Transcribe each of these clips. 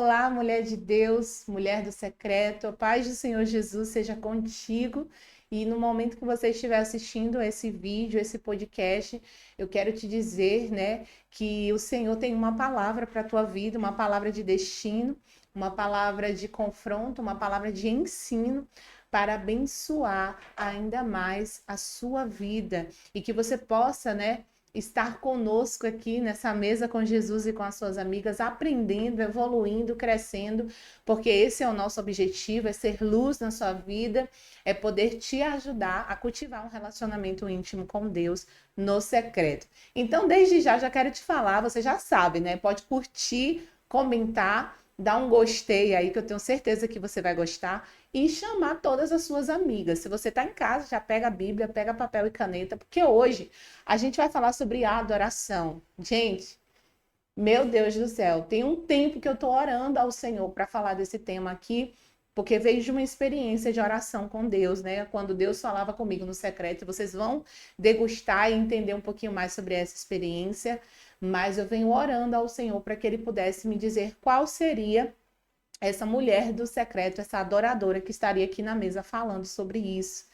Olá, mulher de Deus, mulher do secreto, a paz do Senhor Jesus seja contigo. E no momento que você estiver assistindo esse vídeo, esse podcast, eu quero te dizer, né, que o Senhor tem uma palavra para a tua vida, uma palavra de destino, uma palavra de confronto, uma palavra de ensino para abençoar ainda mais a sua vida e que você possa, né, estar conosco aqui nessa mesa com Jesus e com as suas amigas, aprendendo, evoluindo, crescendo, porque esse é o nosso objetivo, é ser luz na sua vida, é poder te ajudar a cultivar um relacionamento íntimo com Deus no secreto. Então, desde já quero te falar, você já sabe, né? Pode curtir, comentar, dar um gostei aí, que eu tenho certeza que você vai gostar, e chamar todas as suas amigas. Se você está em casa, já pega a Bíblia, pega papel e caneta, porque hoje a gente vai falar sobre a adoração. Gente, meu Deus do céu, tem um tempo que eu estou orando ao Senhor para falar desse tema aqui, porque veio de uma experiência de oração com Deus, né? Quando Deus falava comigo no secreto, vocês vão degustar e entender um pouquinho mais sobre essa experiência, mas eu venho orando ao Senhor para que Ele pudesse me dizer qual seria essa mulher do secreto, essa adoradora que estaria aqui na mesa falando sobre isso.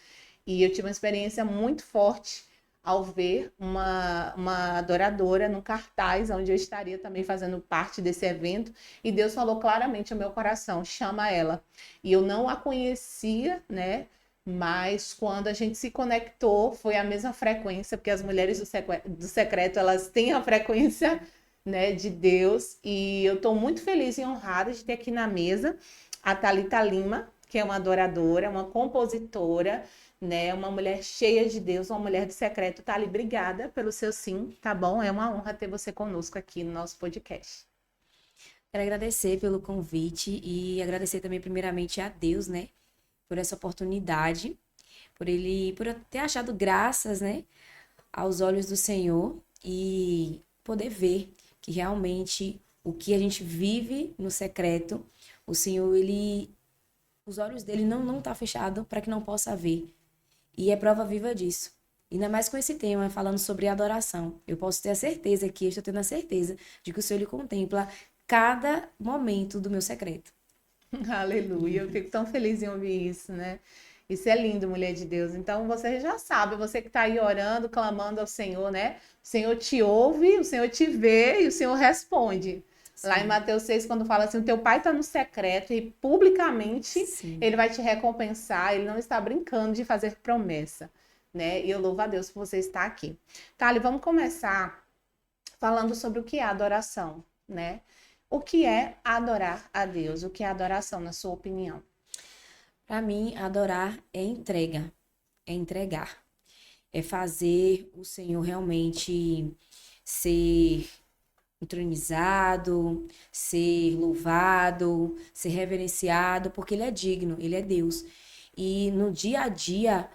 E eu tive uma experiência muito forte ao ver uma adoradora no cartaz, onde eu estaria também fazendo parte desse evento, e Deus falou claramente ao meu coração, chama ela. E eu não a conhecia, né? Mas quando a gente se conectou, foi a mesma frequência, porque as mulheres do secreto, elas têm a frequência, né, de Deus, e eu estou muito feliz e honrada de ter aqui na mesa a Thalita Lima, que é uma adoradora, uma compositora, né, uma mulher cheia de Deus, uma mulher do secreto. Thali, obrigada pelo seu sim, tá bom? É uma honra ter você conosco aqui no nosso podcast. Quero agradecer pelo convite e agradecer também primeiramente a Deus, né, por essa oportunidade, por eu ter achado graças, né, aos olhos do Senhor e poder ver que realmente o que a gente vive no secreto, o Senhor, os olhos dele não tá fechado para que não possa ver. E é prova viva disso. Ainda mais com esse tema, falando sobre adoração. Eu posso ter a certeza que eu estou tendo a certeza de que o Senhor ele contempla cada momento do meu secreto. Aleluia, eu fico tão feliz em ouvir isso, né? Isso é lindo, mulher de Deus. Então você já sabe, você que está aí orando, clamando ao Senhor, né? O Senhor te ouve, o Senhor te vê e o Senhor responde. Lá em Sim, Mateus 6, quando fala assim, o teu pai está no secreto e publicamente sim. ele vai te recompensar, ele não está brincando de fazer promessa, né? E eu louvo a Deus por você estar aqui. Thali, vamos começar falando sobre o que é adoração, né? O que é adorar a Deus? O que é adoração, na sua opinião? Para mim, adorar é entrega, é entregar, é fazer o Senhor realmente ser entronizado, ser louvado, ser reverenciado, porque Ele é digno, Ele é Deus. E no dia a dia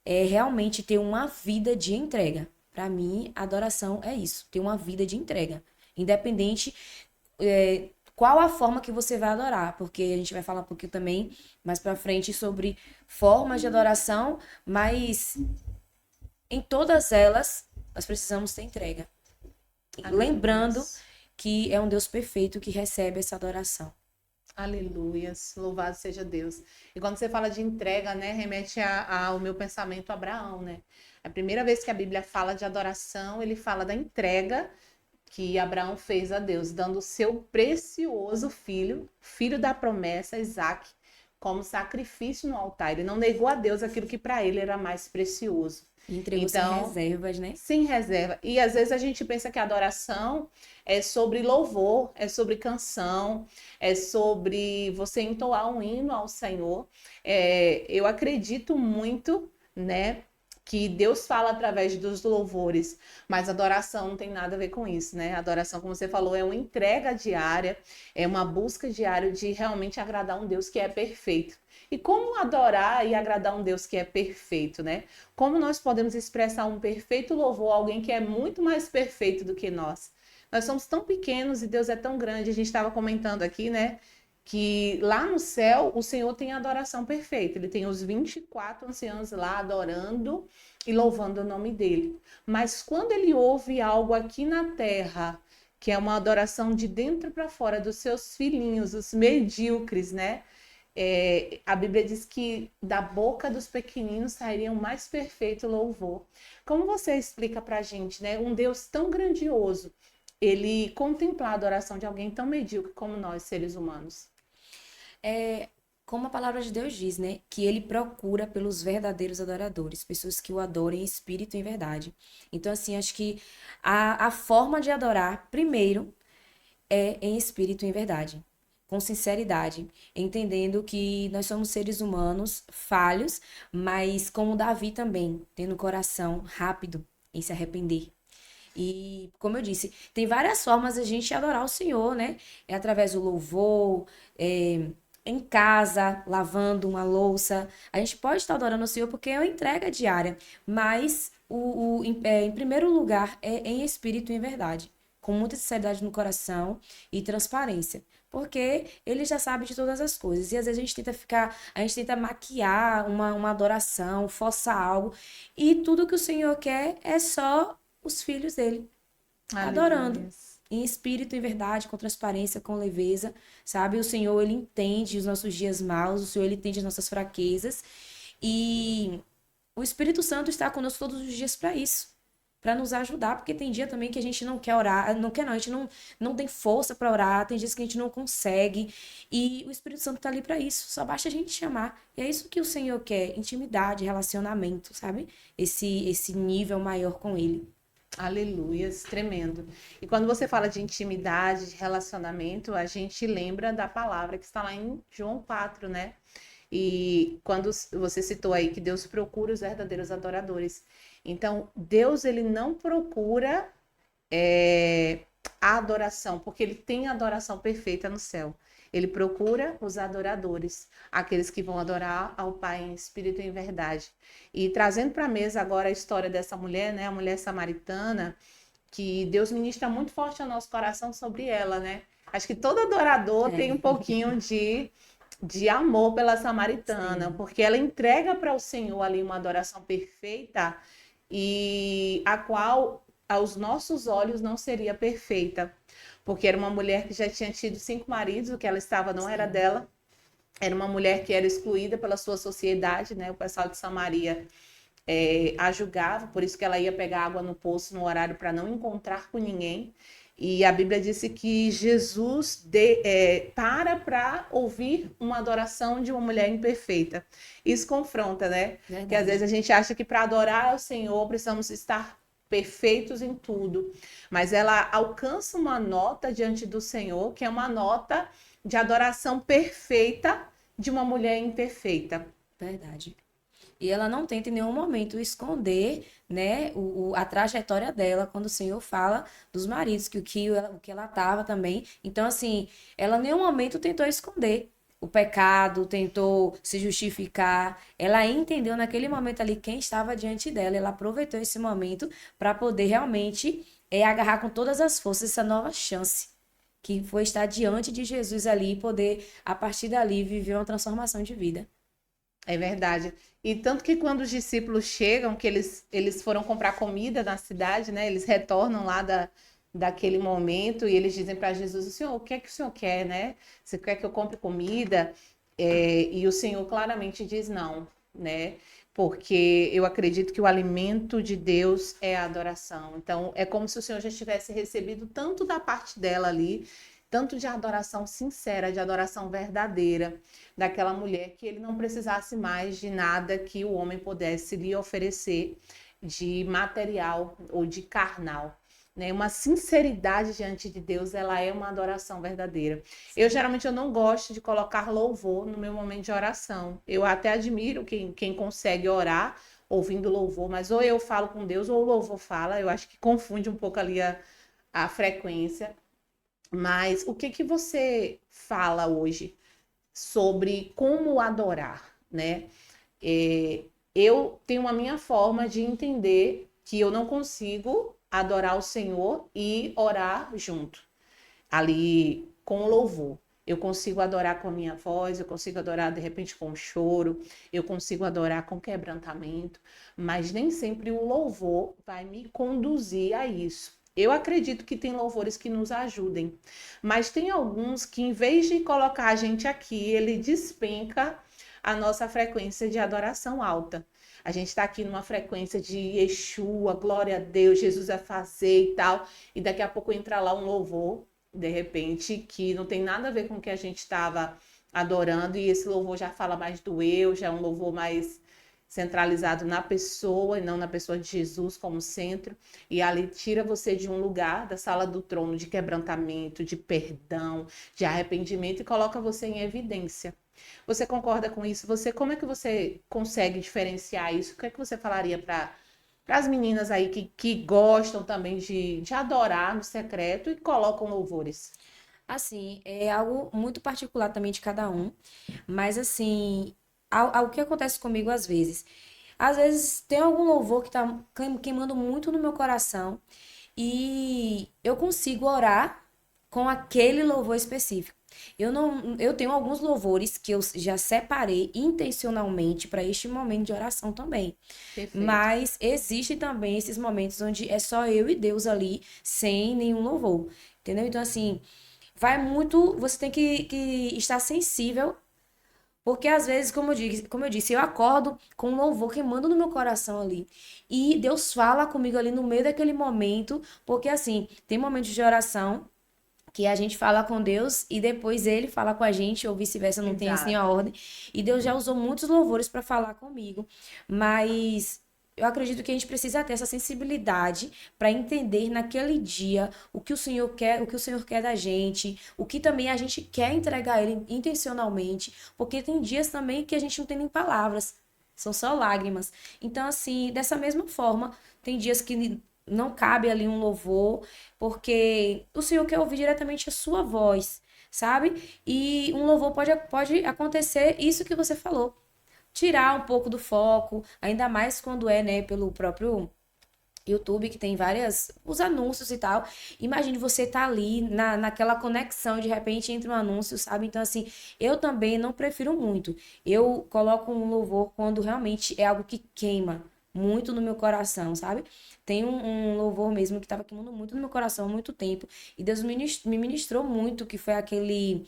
é realmente ter uma vida de entrega. Para mim, adoração é isso, ter uma vida de entrega. Independente qual a forma que você vai adorar, porque a gente vai falar um pouquinho também mais pra frente sobre formas de adoração, mas em todas elas nós precisamos ter entrega. Lembrando Aleluias. que é um Deus perfeito que recebe essa adoração. Aleluias. Louvado seja Deus. E quando você fala de entrega, né, remete ao meu pensamento Abraão, né? A primeira vez que a Bíblia fala de adoração, ele fala da entrega que Abraão fez a Deus, dando o seu precioso filho, filho da promessa, Isaque, como sacrifício no altar. Ele não negou a Deus aquilo que para ele era mais precioso. E entregou sem Então, reservas, né? sem reserva. E às vezes a gente pensa que a adoração é sobre louvor, é sobre canção, é sobre você entoar um hino ao Senhor. Eu acredito muito, né, que Deus fala através dos louvores, mas adoração não tem nada a ver com isso, né? Adoração, como você falou, é uma entrega diária, é uma busca diária de realmente agradar um Deus que é perfeito. E como adorar e agradar um Deus que é perfeito, né? Como nós podemos expressar um perfeito louvor a alguém que é muito mais perfeito do que nós? Nós somos tão pequenos e Deus é tão grande. A gente estava comentando aqui, né? Que lá no céu o Senhor tem a adoração perfeita. Ele tem os 24 anciãos lá adorando e louvando o nome dele. Mas quando ele ouve algo aqui na terra que é uma adoração de dentro para fora dos seus filhinhos, os medíocres, né? A Bíblia diz que da boca dos pequeninos sairia o mais perfeito louvor. Como você explica para a gente, né? Um Deus tão grandioso, ele contemplar a adoração de alguém tão medíocre como nós, seres humanos. É, como a palavra de Deus diz, né? Que ele procura pelos verdadeiros adoradores, pessoas que o adorem em espírito e em verdade. Então, assim, acho que a forma de adorar, primeiro, é em espírito e em verdade. Com sinceridade, entendendo que nós somos seres humanos falhos, mas como Davi também, tendo um coração rápido em se arrepender. E, como eu disse, tem várias formas a gente adorar o Senhor, né? É através do louvor, em casa, lavando uma louça. A gente pode estar adorando o Senhor porque é uma entrega diária, mas em primeiro lugar é em espírito e em verdade, com muita sinceridade no coração e transparência. Porque ele já sabe de todas as coisas. E às vezes a gente tenta maquiar uma adoração, forçar algo. E tudo que o Senhor quer é só os filhos dele adorando Aleluia. em espírito, em verdade, com transparência, com leveza, sabe? O Senhor, ele entende os nossos dias maus, o Senhor, ele entende as nossas fraquezas e o Espírito Santo está conosco todos os dias para isso, para nos ajudar, porque tem dia também que a gente não quer orar, não quer não, a gente não tem força para orar, tem dias que a gente não consegue e o Espírito Santo está ali para isso, só basta a gente chamar. E é isso que o Senhor quer, intimidade, relacionamento, sabe? Esse nível maior com ele. Aleluias, tremendo. E quando você fala de intimidade, de relacionamento, a gente lembra da palavra que está lá em João 4, né? E quando você citou aí que Deus procura os verdadeiros adoradores. Então, Deus, ele não procura a adoração, porque ele tem a adoração perfeita no céu. Ele procura os adoradores, aqueles que vão adorar ao Pai em espírito e em verdade. E trazendo para a mesa agora a história dessa mulher, né, a mulher samaritana, que Deus ministra muito forte ao nosso coração sobre ela, né? Acho que todo adorador tem um É, pouquinho de amor pela samaritana, sim, porque ela entrega para o Senhor ali uma adoração perfeita e a qual aos nossos olhos não seria perfeita, porque era uma mulher que já tinha tido 5 maridos, o que ela estava não era sim. dela, era uma mulher que era excluída pela sua sociedade, né? O pessoal de Samaria a julgava, por isso que ela ia pegar água no poço no horário para não encontrar com ninguém. E a Bíblia disse que Jesus para ouvir uma adoração de uma mulher imperfeita. Isso confronta, né? Que às vezes Verdade. a gente acha que para adorar ao Senhor precisamos estar perfeitos em tudo, mas ela alcança uma nota diante do Senhor, que é uma nota de adoração perfeita de uma mulher imperfeita. Verdade. E ela não tenta em nenhum momento esconder, né, a trajetória dela quando o Senhor fala dos maridos, o que ela estava também. Então, assim, ela em nenhum momento tentou esconder o pecado, tentou se justificar. Ela entendeu naquele momento ali quem estava diante dela. Ela aproveitou esse momento para poder realmente agarrar com todas as forças essa nova chance. Que foi estar diante de Jesus ali e poder, a partir dali, viver uma transformação de vida. É verdade. E tanto que quando os discípulos chegam, que eles foram comprar comida na cidade, né? Eles retornam lá daquele momento e eles dizem para Jesus, o Senhor, o que é que o Senhor quer, né? Você quer que eu compre comida? E o Senhor claramente diz não, né? Porque eu acredito que o alimento de Deus é a adoração. Então, é como se o Senhor já tivesse recebido tanto da parte dela ali, tanto de adoração sincera, de adoração verdadeira daquela mulher, que ele não precisasse mais de nada que o homem pudesse lhe oferecer de material ou de carnal. Né? Uma sinceridade diante de Deus, ela é uma adoração verdadeira. Geralmente eu não gosto de colocar louvor no meu momento de oração. Eu até admiro quem consegue orar ouvindo louvor, mas ou eu falo com Deus ou o louvor fala. Eu acho que confunde um pouco ali a frequência. Mas o que você fala hoje sobre como adorar, né? Eu tenho a minha forma de entender que eu não consigo adorar o Senhor e orar junto, ali com louvor. Eu consigo adorar com a minha voz, eu consigo adorar de repente com choro, eu consigo adorar com quebrantamento, mas nem sempre o louvor vai me conduzir a isso. Eu acredito que tem louvores que nos ajudem, mas tem alguns que, em vez de colocar a gente aqui, ele despenca a nossa frequência de adoração alta. A gente está aqui numa frequência de Yeshua, glória a Deus, Jesus vai fazer e tal, e daqui a pouco entra lá um louvor, de repente, que não tem nada a ver com o que a gente estava adorando, e esse louvor já fala mais do eu, já é um louvor mais centralizado na pessoa e não na pessoa de Jesus como centro, e ali tira você de um lugar, da sala do trono, de quebrantamento, de perdão, de arrependimento e coloca você em evidência. Você concorda com isso? Você, como é que você consegue diferenciar isso? O que é que você falaria para as meninas aí que gostam também de adorar no secreto e colocam louvores? Assim, é algo muito particular também de cada um, mas assim, o que acontece comigo às vezes tem algum louvor que tá queimando muito no meu coração e eu consigo orar com aquele louvor específico. Eu tenho alguns louvores que eu já separei intencionalmente para este momento de oração também. Perfeito. Mas existem também esses momentos onde é só eu e Deus ali, sem nenhum louvor. Entendeu? Então, assim, vai muito. Você tem que estar sensível, porque às vezes, como eu disse, eu acordo com um louvor queimando no meu coração ali. E Deus fala comigo ali no meio daquele momento, porque assim, tem momentos de oração que a gente fala com Deus e depois ele fala com a gente, ou vice-versa, não tem assim a Exato. ordem. E Deus já usou muitos louvores para falar comigo, mas eu acredito que a gente precisa ter essa sensibilidade para entender naquele dia o que o Senhor quer, o que o Senhor quer da gente, o que também a gente quer entregar a ele intencionalmente, porque tem dias também que a gente não tem nem palavras, são só lágrimas. Então, assim, dessa mesma forma, tem dias que não cabe ali um louvor, porque o Senhor quer ouvir diretamente a sua voz, sabe? E um louvor pode acontecer isso que você falou, tirar um pouco do foco, ainda mais quando é, né, pelo próprio YouTube, que tem os anúncios e tal. Imagine você tá ali naquela conexão, de repente entra um anúncio, sabe? Então, assim, eu também não prefiro muito. Eu coloco um louvor quando realmente é algo que queima muito no meu coração, sabe? Tem um louvor mesmo que tava queimando muito no meu coração há muito tempo. E Deus me ministrou muito, que foi aquele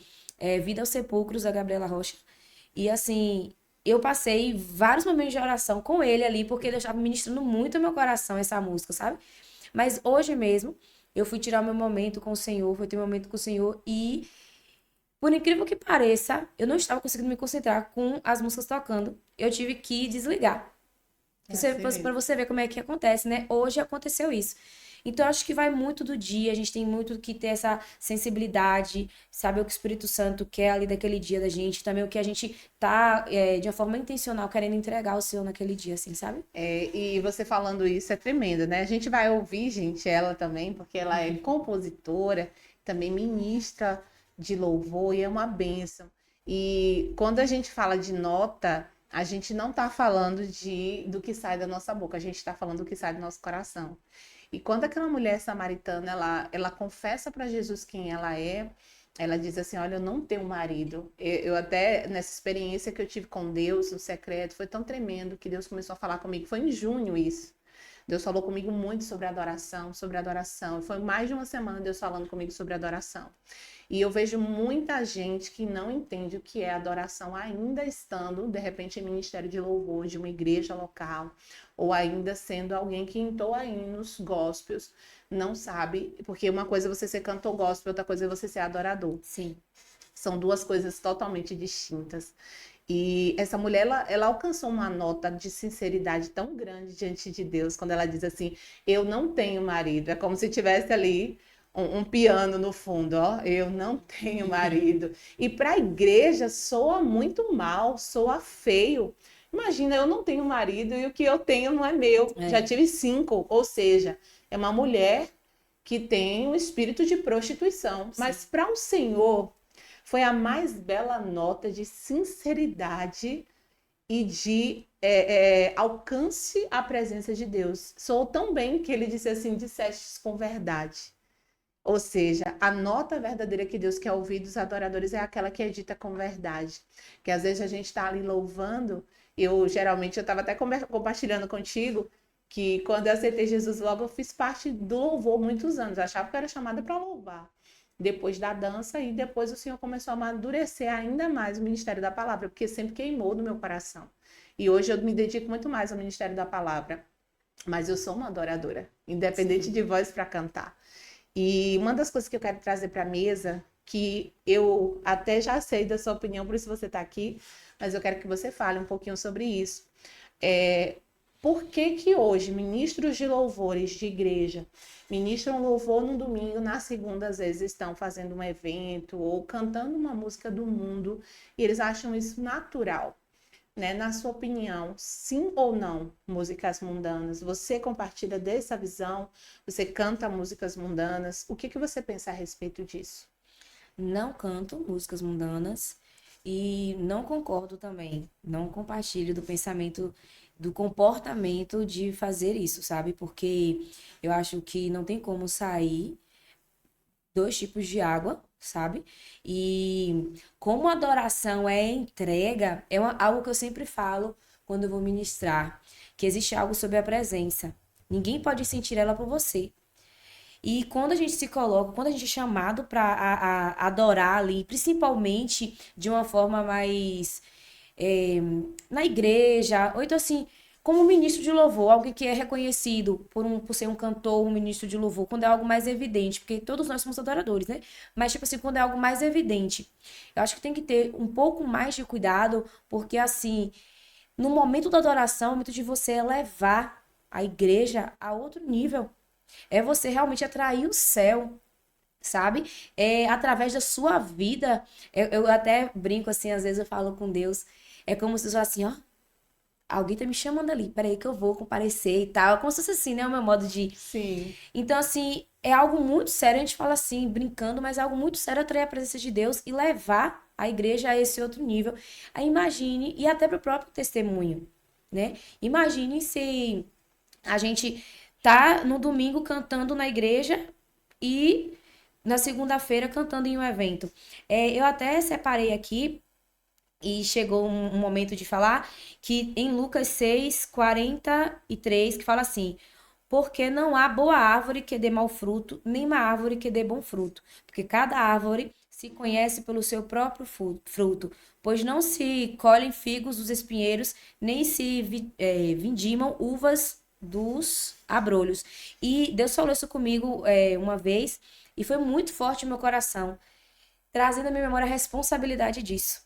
Vida aos Sepulcros, da Gabriela Rocha. E assim, eu passei vários momentos de oração com ele ali, porque ele estava ministrando muito ao meu coração essa música, sabe? Mas hoje mesmo, eu fui tirar o meu momento com o Senhor, fui ter um momento com o Senhor e, por incrível que pareça, eu não estava conseguindo me concentrar com as músicas tocando. Eu tive que desligar. É assim Para mesmo. você ver como é que acontece, né? Hoje aconteceu isso. Então, acho que vai muito do dia, a gente tem muito que ter essa sensibilidade, saber o que o Espírito Santo quer ali daquele dia da gente, também o que a gente tá, de uma forma intencional, querendo entregar ao Senhor naquele dia, assim, sabe? E você falando isso é tremendo, né? A gente vai ouvir, gente, ela também, porque ela é compositora, também ministra de louvor e é uma bênção. E quando a gente fala de nota, a gente não está falando do que sai da nossa boca, a gente está falando do que sai do nosso coração. E quando aquela mulher samaritana, ela confessa para Jesus quem ela diz assim, olha, eu não tenho marido. Eu até, nessa experiência que eu tive com Deus, no secreto, foi tão tremendo que Deus começou a falar comigo. Foi em junho isso. Deus falou comigo muito sobre adoração, sobre adoração. Foi mais de uma semana Deus falando comigo sobre adoração. E eu vejo muita gente que não entende o que é adoração, ainda estando, de repente, em ministério de louvor, de uma igreja local, ou ainda sendo alguém que entoa hinos gospels, não sabe, porque uma coisa é você ser cantor gospel, outra coisa é você ser adorador. Sim. São duas coisas totalmente distintas. E essa mulher, ela alcançou uma nota de sinceridade tão grande diante de Deus, quando ela diz assim: eu não tenho marido. É como se tivesse ali um piano no fundo, ó. Eu não tenho marido. E para a igreja soa muito mal, soa feio. Imagina, eu não tenho marido e o que eu tenho não é meu. Já É, tive cinco, ou seja, é uma mulher que tem um espírito de prostituição. sim. Mas para um senhor foi a mais bela nota de sinceridade e de alcance à presença de Deus. Soou tão bem que ele disse assim: dissestes com verdade. Ou seja, a nota verdadeira que Deus quer ouvir dos adoradores é aquela que é dita com verdade. Que às vezes a gente está ali louvando, geralmente eu estava até compartilhando contigo, que quando eu aceitei Jesus, logo eu fiz parte do louvor muitos anos. Eu achava que eu era chamada para louvar. Depois da dança, e depois o Senhor começou a amadurecer ainda mais o ministério da palavra, porque sempre queimou no meu coração. E hoje eu me dedico muito mais ao ministério da palavra. Mas eu sou uma adoradora, independente de voz para cantar. E uma das coisas que eu quero trazer para a mesa, que eu até já sei da sua opinião, por isso você está aqui, mas eu quero que você fale um pouquinho sobre isso. Por que hoje ministros de louvores de igreja ministram louvor no domingo, na segunda às vezes estão fazendo um evento ou cantando uma música do mundo e eles acham isso natural, né? Na sua opinião, sim ou não, músicas mundanas? Você compartilha dessa visão? Você canta músicas mundanas? O que você pensa a respeito disso? Não canto músicas mundanas e não concordo também. Não compartilho do pensamento, do comportamento de fazer isso, sabe? Porque eu acho que não tem como sair dois tipos de água, sabe? E como a adoração é entrega, algo que eu sempre falo quando eu vou ministrar, que existe algo sobre a presença. Ninguém pode sentir ela por você. E quando a gente se coloca, quando a gente é chamado para adorar ali, principalmente de uma forma mais na igreja, ou então assim, como ministro de louvor, alguém que é reconhecido por ser um cantor, um ministro de louvor, quando é algo mais evidente, porque todos nós somos adoradores, né? Mas, tipo assim, quando é algo mais evidente, eu acho que tem que ter um pouco mais de cuidado, porque assim, no momento da adoração, é o momento de você elevar a igreja a outro nível. É você realmente atrair o céu, sabe? É através da sua vida. Eu até brinco assim, às vezes eu falo com Deus. É como se eu fosse assim, ó. Alguém tá me chamando ali, peraí que eu vou comparecer e tal. É como se fosse assim, né? O meu modo de. Sim. Então, assim, é algo muito sério. A gente fala assim, brincando, mas é algo muito sério atrair a presença de Deus e levar a igreja a esse outro nível. Aí imagine, e até pro próprio testemunho, né? Imagine se a gente tá no domingo cantando na igreja e na segunda-feira cantando em um evento. Eu até separei aqui e chegou um momento de falar que em Lucas 6:43 que fala assim: porque não há boa árvore que dê mau fruto, nem má árvore que dê bom fruto, porque cada árvore se conhece pelo seu próprio fruto, pois não se colhem figos dos espinheiros, nem se vindimam uvas dos abrolhos. E Deus falou isso comigo uma vez, e foi muito forte no meu coração, trazendo à minha memória a responsabilidade disso.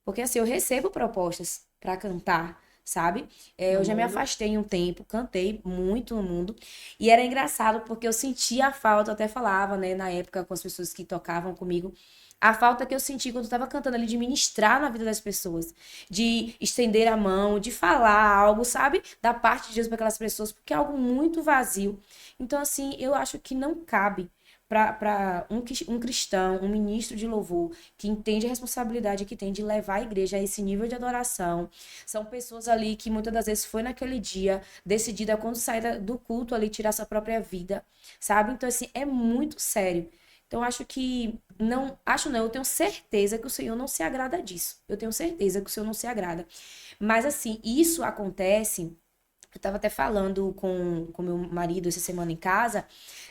Porque assim, eu recebo propostas para cantar, sabe? No Eu já me mundo. afastei um tempo, cantei muito no mundo. E era engraçado porque eu sentia a falta, eu até falava, né, na época com as pessoas que tocavam comigo, a falta que eu senti quando eu estava cantando ali de ministrar na vida das pessoas, de estender a mão, de falar algo, sabe? Da parte de Deus para aquelas pessoas, porque é algo muito vazio. Então, assim, eu acho que não cabe para um cristão, um ministro de louvor, que entende a responsabilidade que tem de levar a igreja a esse nível de adoração. São pessoas ali que muitas das vezes foi naquele dia, decidida quando sair do culto ali, tirar sua própria vida, sabe? Então, assim, é muito sério. Então, acho não, eu tenho certeza que o Senhor não se agrada disso. Eu tenho certeza que o Senhor não se agrada. Mas, assim, isso acontece. Eu estava até falando com meu marido essa semana em casa,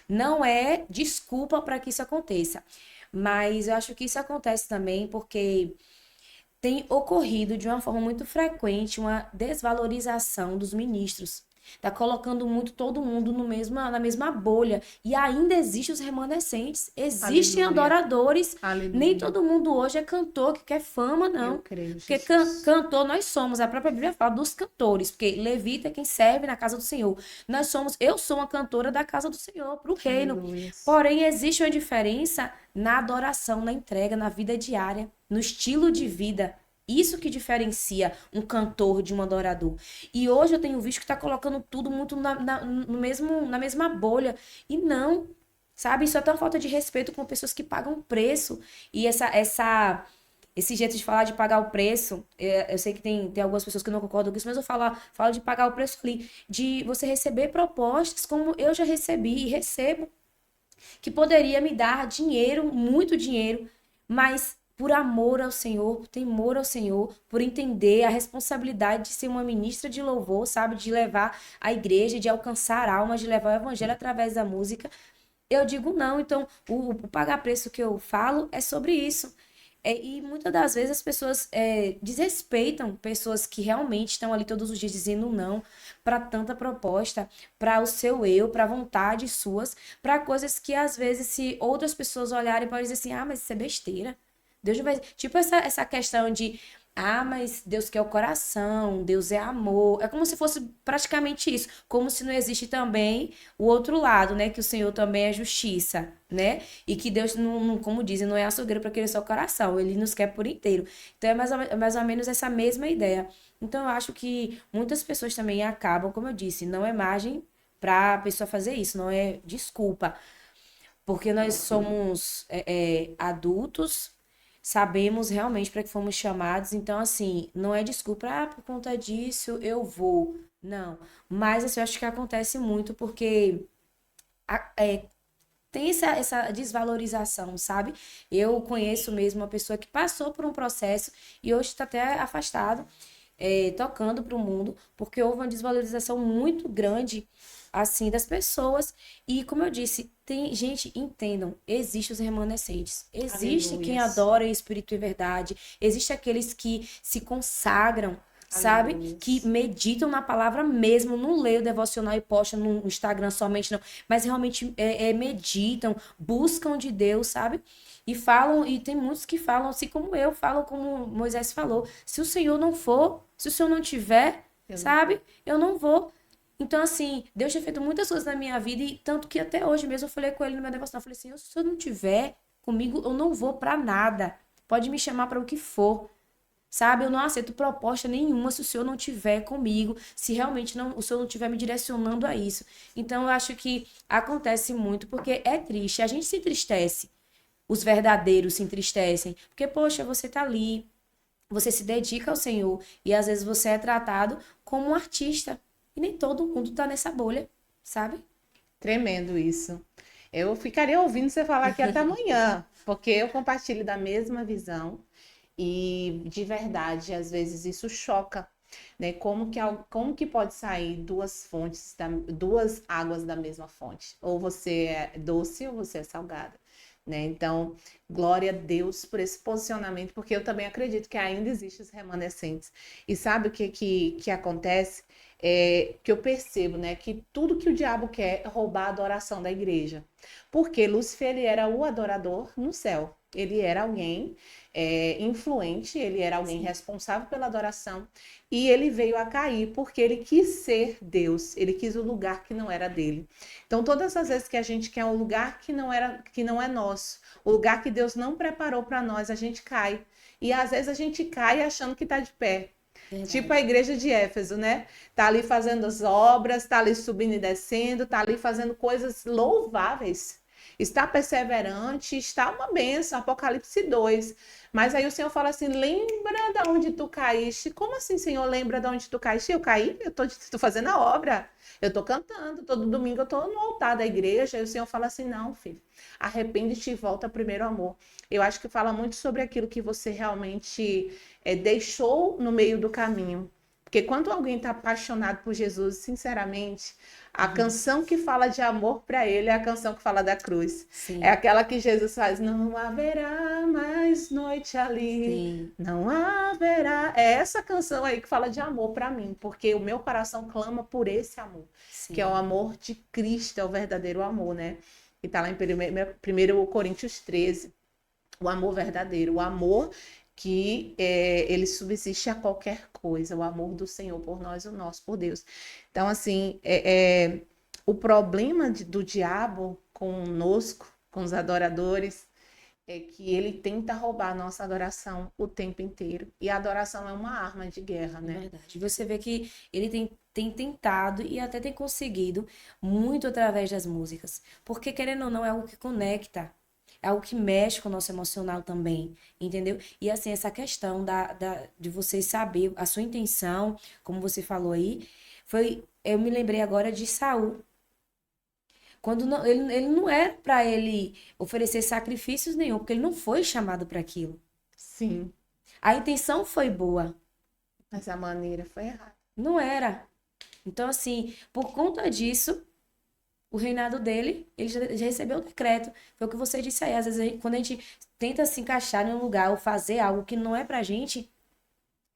não é desculpa para que isso aconteça, mas eu acho que isso acontece também porque tem ocorrido de uma forma muito frequente uma desvalorização dos ministros. Tá colocando muito todo mundo na mesma bolha. E ainda existem os remanescentes. Existem Aleluia. adoradores. Nem Aleluia. todo mundo hoje é cantor que quer fama, Eu não. creio, Porque Jesus. cantor nós somos. A própria Bíblia fala dos cantores. Porque levita é quem serve na casa do Senhor. Eu sou uma cantora da casa do Senhor, para o reino. Aleluia. Porém, existe uma diferença na adoração, na entrega, na vida diária, no estilo de vida. Isso que diferencia um cantor de um adorador. E hoje eu tenho visto que está colocando tudo muito na mesma bolha. E não, sabe? Isso é tão falta de respeito com pessoas que pagam preço. E esse jeito de falar de pagar o preço, eu sei que tem algumas pessoas que não concordam com isso, mas eu falo de pagar o preço ali, de você receber propostas como eu já recebi e recebo, que poderia me dar dinheiro, muito dinheiro, mas por amor ao Senhor, por temor ao Senhor, por entender a responsabilidade de ser uma ministra de louvor, sabe? De levar a igreja, de alcançar almas, de levar o evangelho através da música. Eu digo não. Então, o pagar preço que eu falo é sobre isso. E muitas das vezes as pessoas desrespeitam pessoas que realmente estão ali todos os dias dizendo não para tanta proposta, para o seu eu, para vontades suas, para coisas que às vezes, se outras pessoas olharem, podem dizer assim: ah, mas isso é besteira. Deus não vai. Tipo essa questão de. Ah, mas Deus quer o coração, Deus é amor. É como se fosse praticamente isso. Como se não existe também o outro lado, né? Que o Senhor também é justiça, né? E que Deus, não, como dizem, não é açougueiro para querer só o coração. Ele nos quer por inteiro. Então é mais ou menos essa mesma ideia. Então eu acho que muitas pessoas também acabam, como eu disse, não é margem para a pessoa fazer isso, não é desculpa. Porque nós somos adultos, sabemos realmente para que fomos chamados, então, assim, não é desculpa, por conta disso eu vou. Não. Mas, assim, eu acho que acontece muito porque a- é, tem essa desvalorização, sabe? Eu conheço mesmo uma pessoa que passou por um processo e hoje está até afastado, tocando para o mundo, porque houve uma desvalorização muito grande, assim, das pessoas. E, como eu disse, tem gente, entendam, existem os remanescentes. Existe quem Aleluias. adora em espírito e verdade. Existe aqueles que se consagram, sabe? Que Aleluias. meditam na palavra mesmo, não lê o devocional e posta no Instagram somente, não. Mas realmente meditam, buscam de Deus, sabe? E falam, e tem muitos que falam, assim como eu, falam como Moisés falou. Se o Senhor não for, se o Senhor não tiver, Eu não vou. sabe? Eu não vou. Então, assim, Deus tem feito muitas coisas na minha vida, e tanto que até hoje mesmo eu falei com ele no meu devocional, eu falei assim: se o Senhor não tiver comigo, eu não vou pra nada. Pode me chamar para o que for. Sabe, eu não aceito proposta nenhuma se o Senhor não tiver comigo, se realmente não, o Senhor não estiver me direcionando a isso. Então, eu acho que acontece muito, porque é triste, a gente se entristece, os verdadeiros se entristecem, porque, poxa, você tá ali, você se dedica ao Senhor, e às vezes você é tratado como um artista, e nem todo mundo tá nessa bolha, sabe? Tremendo isso. Eu ficaria ouvindo você falar aqui até amanhã, porque eu compartilho da mesma visão e de verdade, às vezes isso choca, né? Como que pode sair duas fontes, duas águas da mesma fonte? Ou você é doce ou você é salgada, né? Então, glória a Deus por esse posicionamento, porque eu também acredito que ainda existem os remanescentes. E sabe o que acontece? Que eu percebo, né, que tudo que o diabo quer é roubar a adoração da igreja. Porque Lúcifer, ele era o adorador no céu. Ele era alguém influente, ele era alguém Sim, responsável pela adoração e ele veio a cair porque ele quis ser Deus, ele quis o lugar que não era dele. Então, todas as vezes que a gente quer um lugar que não é nosso, o lugar que Deus não preparou para nós, a gente cai. E às vezes a gente cai achando que está de pé. Tipo a verdade. igreja de Éfeso, né? Tá ali fazendo as obras, tá ali subindo e descendo, tá ali fazendo coisas louváveis. Está perseverante, está uma bênção, Apocalipse 2. Mas aí o Senhor fala assim: lembra de onde tu caíste? Como assim, Senhor, lembra de onde tu caíste? Eu caí? Tô fazendo a obra. Eu tô cantando, todo domingo eu tô no altar da igreja. E o Senhor fala assim: não, filho, arrepende-te e volta ao primeiro amor. Eu acho que fala muito sobre aquilo que você realmente deixou no meio do caminho. Porque quando alguém está apaixonado por Jesus, sinceramente, a Uhum. canção que fala de amor para ele é a canção que fala da cruz. É Sim, aquela que Jesus faz: não haverá mais noite ali, sim, não haverá. É essa canção aí que fala de amor para mim, porque o meu coração clama por esse amor, que é o sim. amor de Cristo, é o verdadeiro amor, né? Que está lá em 1 Coríntios 13, o amor verdadeiro, o amor que ele subsiste a qualquer coisa, o amor do Senhor por nós, o nosso por Deus. Então, assim, o problema do diabo conosco, com os adoradores, é que ele tenta roubar a nossa adoração o tempo inteiro. E a adoração é uma arma de guerra, É né? verdade. Você vê que ele tem tentado e até tem conseguido muito através das músicas. Porque, querendo ou não, é algo que conecta. É algo que mexe com o nosso emocional também, entendeu? E assim, essa questão de você saber a sua intenção, como você falou aí, eu me lembrei agora de Saul. Quando ele não era para ele oferecer sacrifícios nenhum, porque ele não foi chamado para aquilo. Sim, A intenção foi boa, mas a maneira foi errada. não era. Então, assim, por conta disso, o reinado dele, ele já recebeu o decreto. Foi o que você disse aí. Às vezes, quando a gente tenta se encaixar em um lugar ou fazer algo que não é pra gente,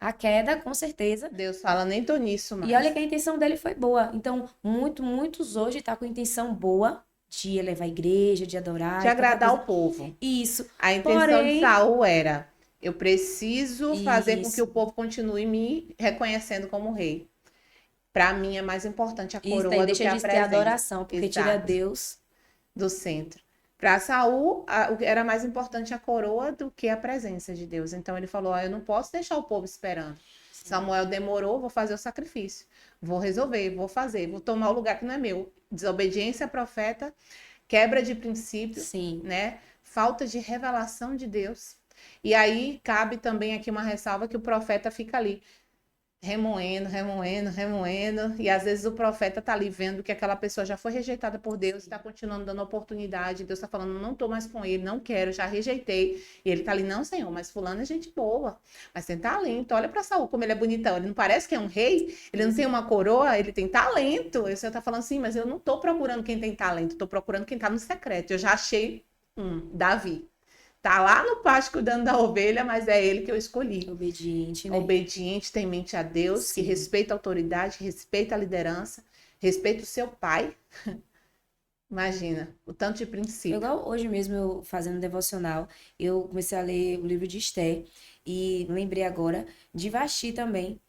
a queda, com certeza. Deus fala, nem tô nisso E olha mais. que a intenção dele foi boa. Então, muitos hoje tá com intenção boa de elevar a igreja, de De adorar e tanta agradar coisa. o povo. Isso. A intenção de Porém, Saul era: eu preciso fazer com que o isso. povo continue me reconhecendo como rei. Para mim é mais importante a Isso daí coroa do que deixa a de ter presença. adoração, porque tira Exato, Deus. do centro. Para Saul, era mais importante a coroa do que a presença de Deus. Então ele falou: eu não posso deixar o povo esperando. Samuel demorou, vou fazer o sacrifício. Vou resolver, vou fazer, vou tomar o lugar que não é meu. Desobediência a profeta, quebra de princípio, Sim. né? Falta de revelação de Deus. E aí cabe também aqui uma ressalva que o profeta fica ali remoendo, remoendo, remoendo, e às vezes o profeta está ali vendo que aquela pessoa já foi rejeitada por Deus, está continuando dando oportunidade, Deus está falando, não estou mais com ele, não quero, já rejeitei, e ele está ali, não, Senhor, mas fulano é gente boa, mas tem talento, olha para Saul como ele é bonitão, ele não parece que é um rei, ele não tem uma coroa, ele tem talento, e o Senhor está falando assim, mas eu não estou procurando quem tem talento, estou procurando quem está no secreto, eu já achei Davi, tá lá no pasto cuidando da ovelha, mas é ele que eu escolhi. Obediente, né? Obediente, temente a Deus, que Sim. respeita a autoridade, respeita a liderança, respeita o seu pai. Imagina, o tanto de Foi princípio. igual hoje mesmo, eu fazendo devocional, eu comecei a ler o livro de Esté e lembrei agora de Vasti também,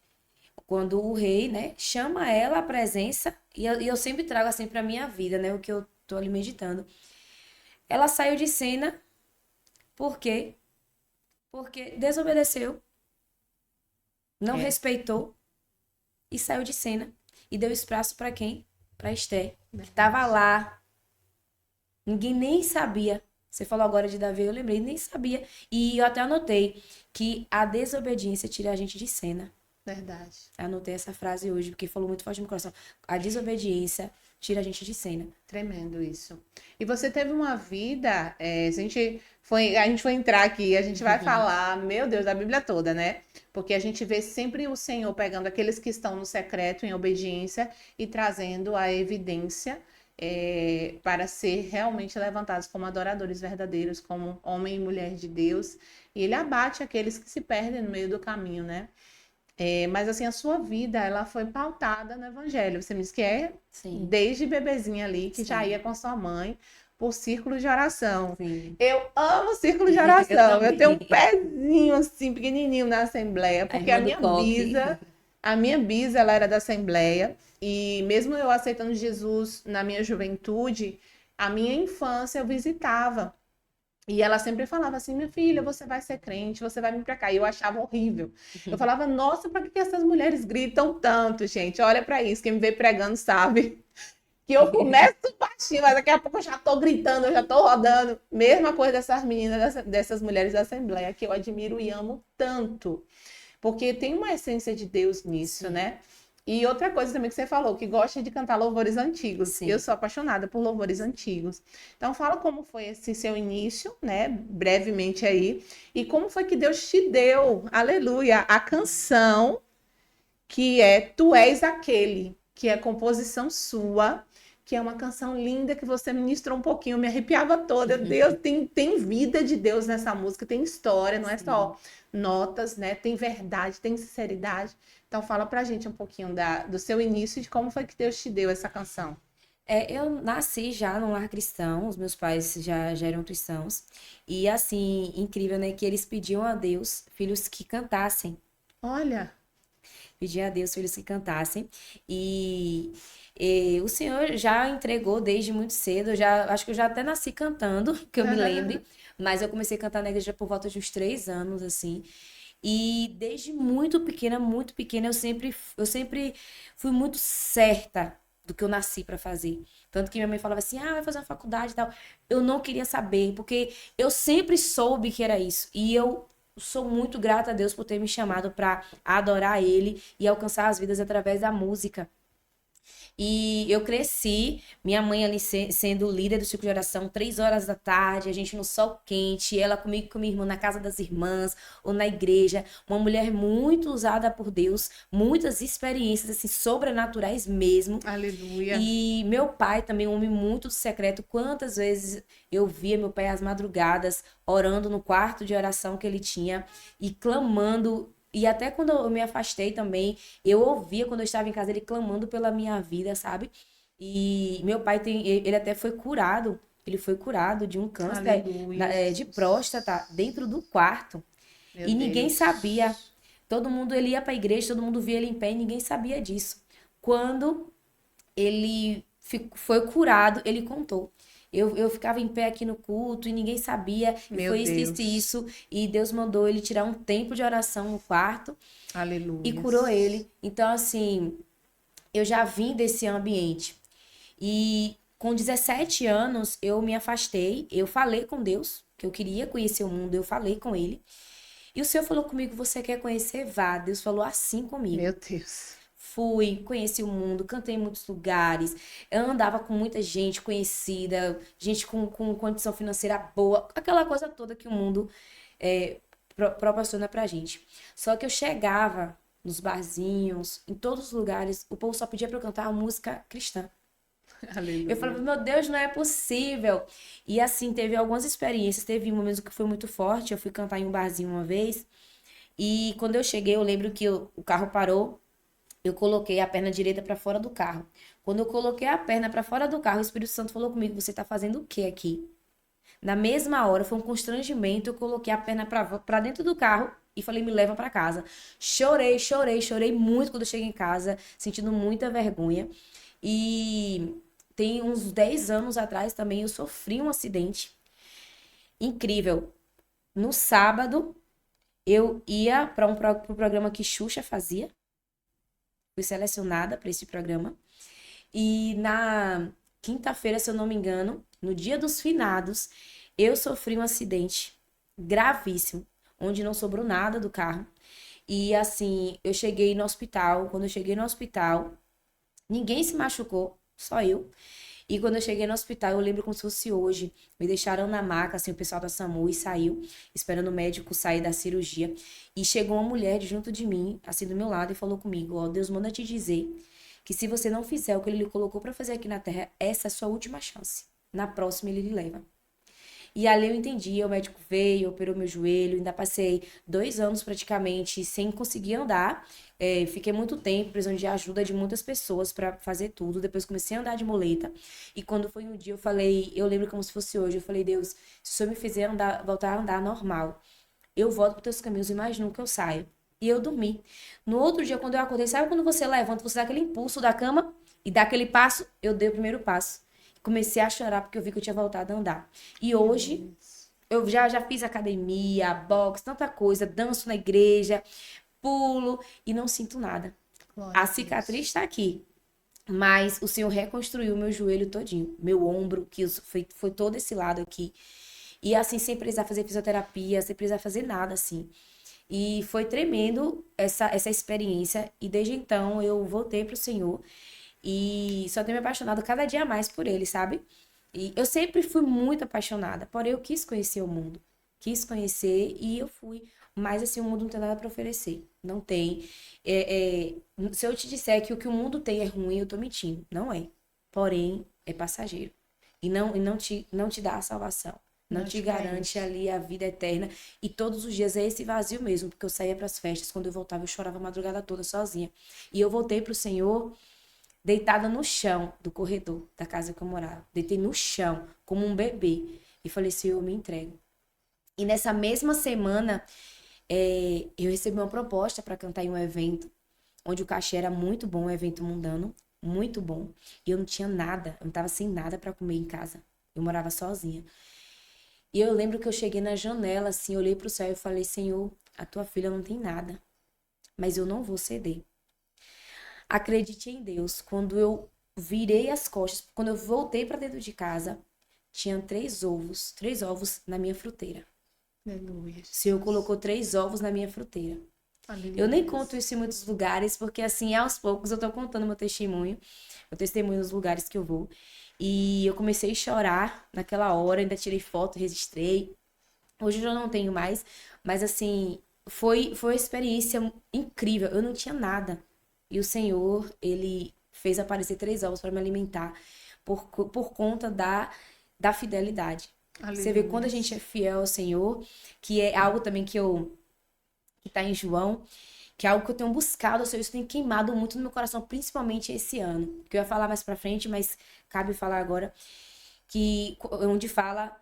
quando o rei, né, chama ela à presença, e eu sempre trago assim pra minha vida, né, o que eu tô ali meditando. Ela saiu de cena, por quê? Porque desobedeceu, não É, respeitou e saiu de cena. E deu espaço pra quem? Pra Esté, que tava verdade. lá. Ninguém nem sabia. Você falou agora de Davi, eu lembrei, nem sabia. E eu até anotei que a desobediência tira a gente de cena. Verdade. Anotei essa frase hoje, porque falou muito forte no meu coração. A desobediência tira a gente de cena. Tremendo isso. E você teve uma vida, a gente foi entrar aqui, a gente vai falar, meu Deus, da Bíblia toda, né? Porque a gente vê sempre o Senhor pegando aqueles que estão no secreto, em obediência, e trazendo a evidência para ser realmente levantados como adoradores verdadeiros, como homem e mulher de Deus. E ele abate aqueles que se perdem no meio do caminho, né? Mas assim, a sua vida, ela foi pautada no Evangelho. Você me disse que é Sim, desde bebezinha ali, que já ia sim, com sua mãe por círculo de oração. sim. Eu amo círculo de Eu oração. Eu tenho um também. pezinho assim, pequenininho na Assembleia, A porque irmã do coque. a minha bisa, ela era da Assembleia. E mesmo eu aceitando Jesus na minha juventude, a minha infância eu visitava. E ela sempre falava assim: minha filha, você vai ser crente, você vai vir pra cá. E eu achava horrível. Eu falava: nossa, pra que essas mulheres gritam tanto, gente? Olha pra isso, quem me vê pregando sabe. Que eu começo baixinho, mas daqui a pouco eu já tô gritando, eu já tô rodando. Mesma coisa dessas meninas, dessas mulheres da Assembleia, que eu admiro e amo tanto. Porque tem uma essência de Deus nisso, Sim, né? E outra coisa também que você falou, que gosta de cantar louvores antigos. Eu sim. sou apaixonada por louvores antigos. Então fala como foi esse seu início, né? Brevemente aí. E como foi que Deus te deu, aleluia, a canção que é Tu És Aquele, que é composição sua, que é uma canção linda que você ministrou um pouquinho, eu me arrepiava toda. Deus, tem vida de Deus nessa música, tem história, não é Sim. só notas, né? Tem verdade, tem sinceridade. Então fala pra gente um pouquinho do seu início, de como foi que Deus te deu essa canção. Eu nasci já num lar cristão, os meus pais já eram cristãos. E assim, incrível, né? Que eles pediam a Deus filhos que cantassem. Olha, Pediam a Deus filhos que cantassem. E, o Senhor já entregou desde muito cedo. Acho que eu já até nasci cantando, que eu me lembre. Mas eu comecei a cantar na igreja por volta de uns 3 anos, assim. E desde muito pequena, eu sempre fui muito certa do que eu nasci pra fazer. Tanto que minha mãe falava assim: ah, vai fazer uma faculdade e tal. Eu não queria saber, porque eu sempre soube que era isso. E eu sou muito grata a Deus por ter me chamado pra adorar Ele e alcançar as vidas através da música. E eu cresci, minha mãe ali sendo líder do ciclo de oração, 3 horas da tarde, a gente no sol quente, ela comigo e com minha irmã na casa das irmãs ou na igreja. Uma mulher muito usada por Deus, muitas experiências assim sobrenaturais mesmo. Aleluia. E meu pai também, um homem muito do secreto. Quantas vezes eu via meu pai às madrugadas orando no quarto de oração que ele tinha e clamando. E até quando eu me afastei também, eu ouvia quando eu estava em casa ele clamando pela minha vida, sabe? E meu pai tem, ele até foi curado. Ele foi curado de um câncer Aleluia, de Jesus. próstata dentro do quarto. Meu E ninguém sabia. Deus. Todo mundo, ele ia para a igreja, todo mundo via ele em pé e ninguém sabia disso. Quando ele foi curado, ele contou. Eu ficava em pé aqui no culto e ninguém sabia, e Meu foi isso, isso, Deus. isso. E Deus mandou ele tirar um tempo de oração no quarto e Aleluia. curou ele. Então, assim, eu já vim desse ambiente. E com 17 anos, eu me afastei, eu falei com Deus, que eu queria conhecer o mundo, eu falei com ele. E o Senhor falou comigo: você quer conhecer? Vá. Deus falou assim comigo. Meu Deus. Fui, conheci o mundo, cantei em muitos lugares, eu andava com muita gente conhecida, gente com condição financeira boa, aquela coisa toda que o mundo proporciona pra gente. Só que eu chegava nos barzinhos, em todos os lugares, o povo só pedia pra eu cantar uma música cristã. Eu falava, Aleluia. meu Deus, não é possível. E assim, teve algumas experiências, teve uma mesmo que foi muito forte, eu fui cantar em um barzinho uma vez, e quando eu cheguei, eu lembro que o carro parou. Eu coloquei a perna direita para fora do carro. Quando eu coloquei a perna para fora do carro, o Espírito Santo falou comigo: você tá fazendo o que aqui? Na mesma hora, foi um constrangimento. Eu coloquei a perna para dentro do carro e falei: me leva para casa. Chorei, chorei, chorei muito quando eu cheguei em casa, sentindo muita vergonha. E tem uns 10 anos atrás também eu sofri um acidente incrível. No sábado, eu ia para pro programa que Xuxa fazia. Fui selecionada para esse programa. E na quinta-feira, se eu não me engano, no dia dos finados, eu sofri um acidente gravíssimo, onde não sobrou nada do carro. E assim, eu cheguei no hospital. Quando eu cheguei no hospital, ninguém se machucou, só eu. E quando eu cheguei no hospital, eu lembro como se fosse hoje. Me deixaram na maca, assim, o pessoal da SAMU e saiu, esperando o médico sair da cirurgia. E chegou uma mulher de junto de mim, assim, do meu lado, e falou comigo: ó, Deus manda te dizer que se você não fizer o que ele lhe colocou pra fazer aqui na Terra, essa é a sua última chance. Na próxima, ele lhe leva. E ali eu entendi, o médico veio, operou meu joelho, ainda passei 2 anos praticamente sem conseguir andar. Fiquei muito tempo precisando de ajuda de muitas pessoas para fazer tudo. Depois comecei a andar de muleta. E quando foi um dia, eu falei, eu lembro como se fosse hoje, eu falei: Deus, se o Senhor me fizer andar, voltar a andar normal, eu volto para teus caminhos e mais nunca eu saio. E eu dormi. No outro dia, quando eu acordei, sabe quando você levanta, você dá aquele impulso da cama e dá aquele passo? Eu dei o primeiro passo. Comecei a chorar porque eu vi que eu tinha voltado a andar. E Meu hoje Deus. eu já fiz academia, boxe, tanta coisa, danço na igreja, pulo e não sinto nada. Glória A a cicatriz Deus. está aqui, mas o Senhor reconstruiu meu joelho todinho, meu ombro, que foi todo esse lado aqui. E assim, sem precisar fazer fisioterapia, sem precisar fazer nada, assim. E foi tremendo essa experiência. E desde então eu voltei pro Senhor. E só tenho me apaixonado cada dia mais por ele, sabe? E eu sempre fui muito apaixonada, porém eu quis conhecer o mundo. Quis conhecer e eu fui. Mas assim, o mundo não tem nada para oferecer. Não tem. Se eu te disser que o que o mundo tem é ruim, eu tô mentindo. Não é. Porém, é passageiro. E não te dá a salvação. Não Não te te garante preenche. ali a vida eterna. E todos os dias é esse vazio mesmo, porque eu saía para as festas, quando eu voltava, eu chorava a madrugada toda sozinha. E eu voltei pro Senhor deitada no chão do corredor da casa que eu morava. Deitei no chão, como um bebê. E falei: Senhor, eu me entrego. E nessa mesma semana, eu recebi uma proposta para cantar em um evento, onde o cachê era muito bom, um evento mundano, muito bom. E eu não tinha nada, eu não tava sem nada para comer em casa. Eu morava sozinha. E eu lembro que eu cheguei na janela, assim, olhei pro céu e falei: Senhor, a tua filha não tem nada, mas eu não vou ceder. Acredite em Deus. Quando eu virei as costas, quando eu voltei para dentro de casa, tinha três ovos na minha fruteira. Aleluia, O Senhor Jesus. colocou 3 ovos na minha fruteira. Eu nem conto isso em muitos lugares, porque assim, aos poucos eu tô contando meu testemunho nos lugares que eu vou. E eu comecei a chorar naquela hora, ainda tirei foto, registrei. Hoje eu já não tenho mais, mas assim, foi uma experiência incrível. Eu não tinha nada. E o Senhor, ele fez aparecer 3 ovos para me alimentar por conta da fidelidade. Você vê quando a Aleluia. gente é fiel ao Senhor, que é algo também que tá em João, que é algo que eu tenho buscado, ou seja, isso tem queimado muito no meu coração, principalmente esse ano. Que eu ia falar mais pra frente, mas cabe falar agora, onde fala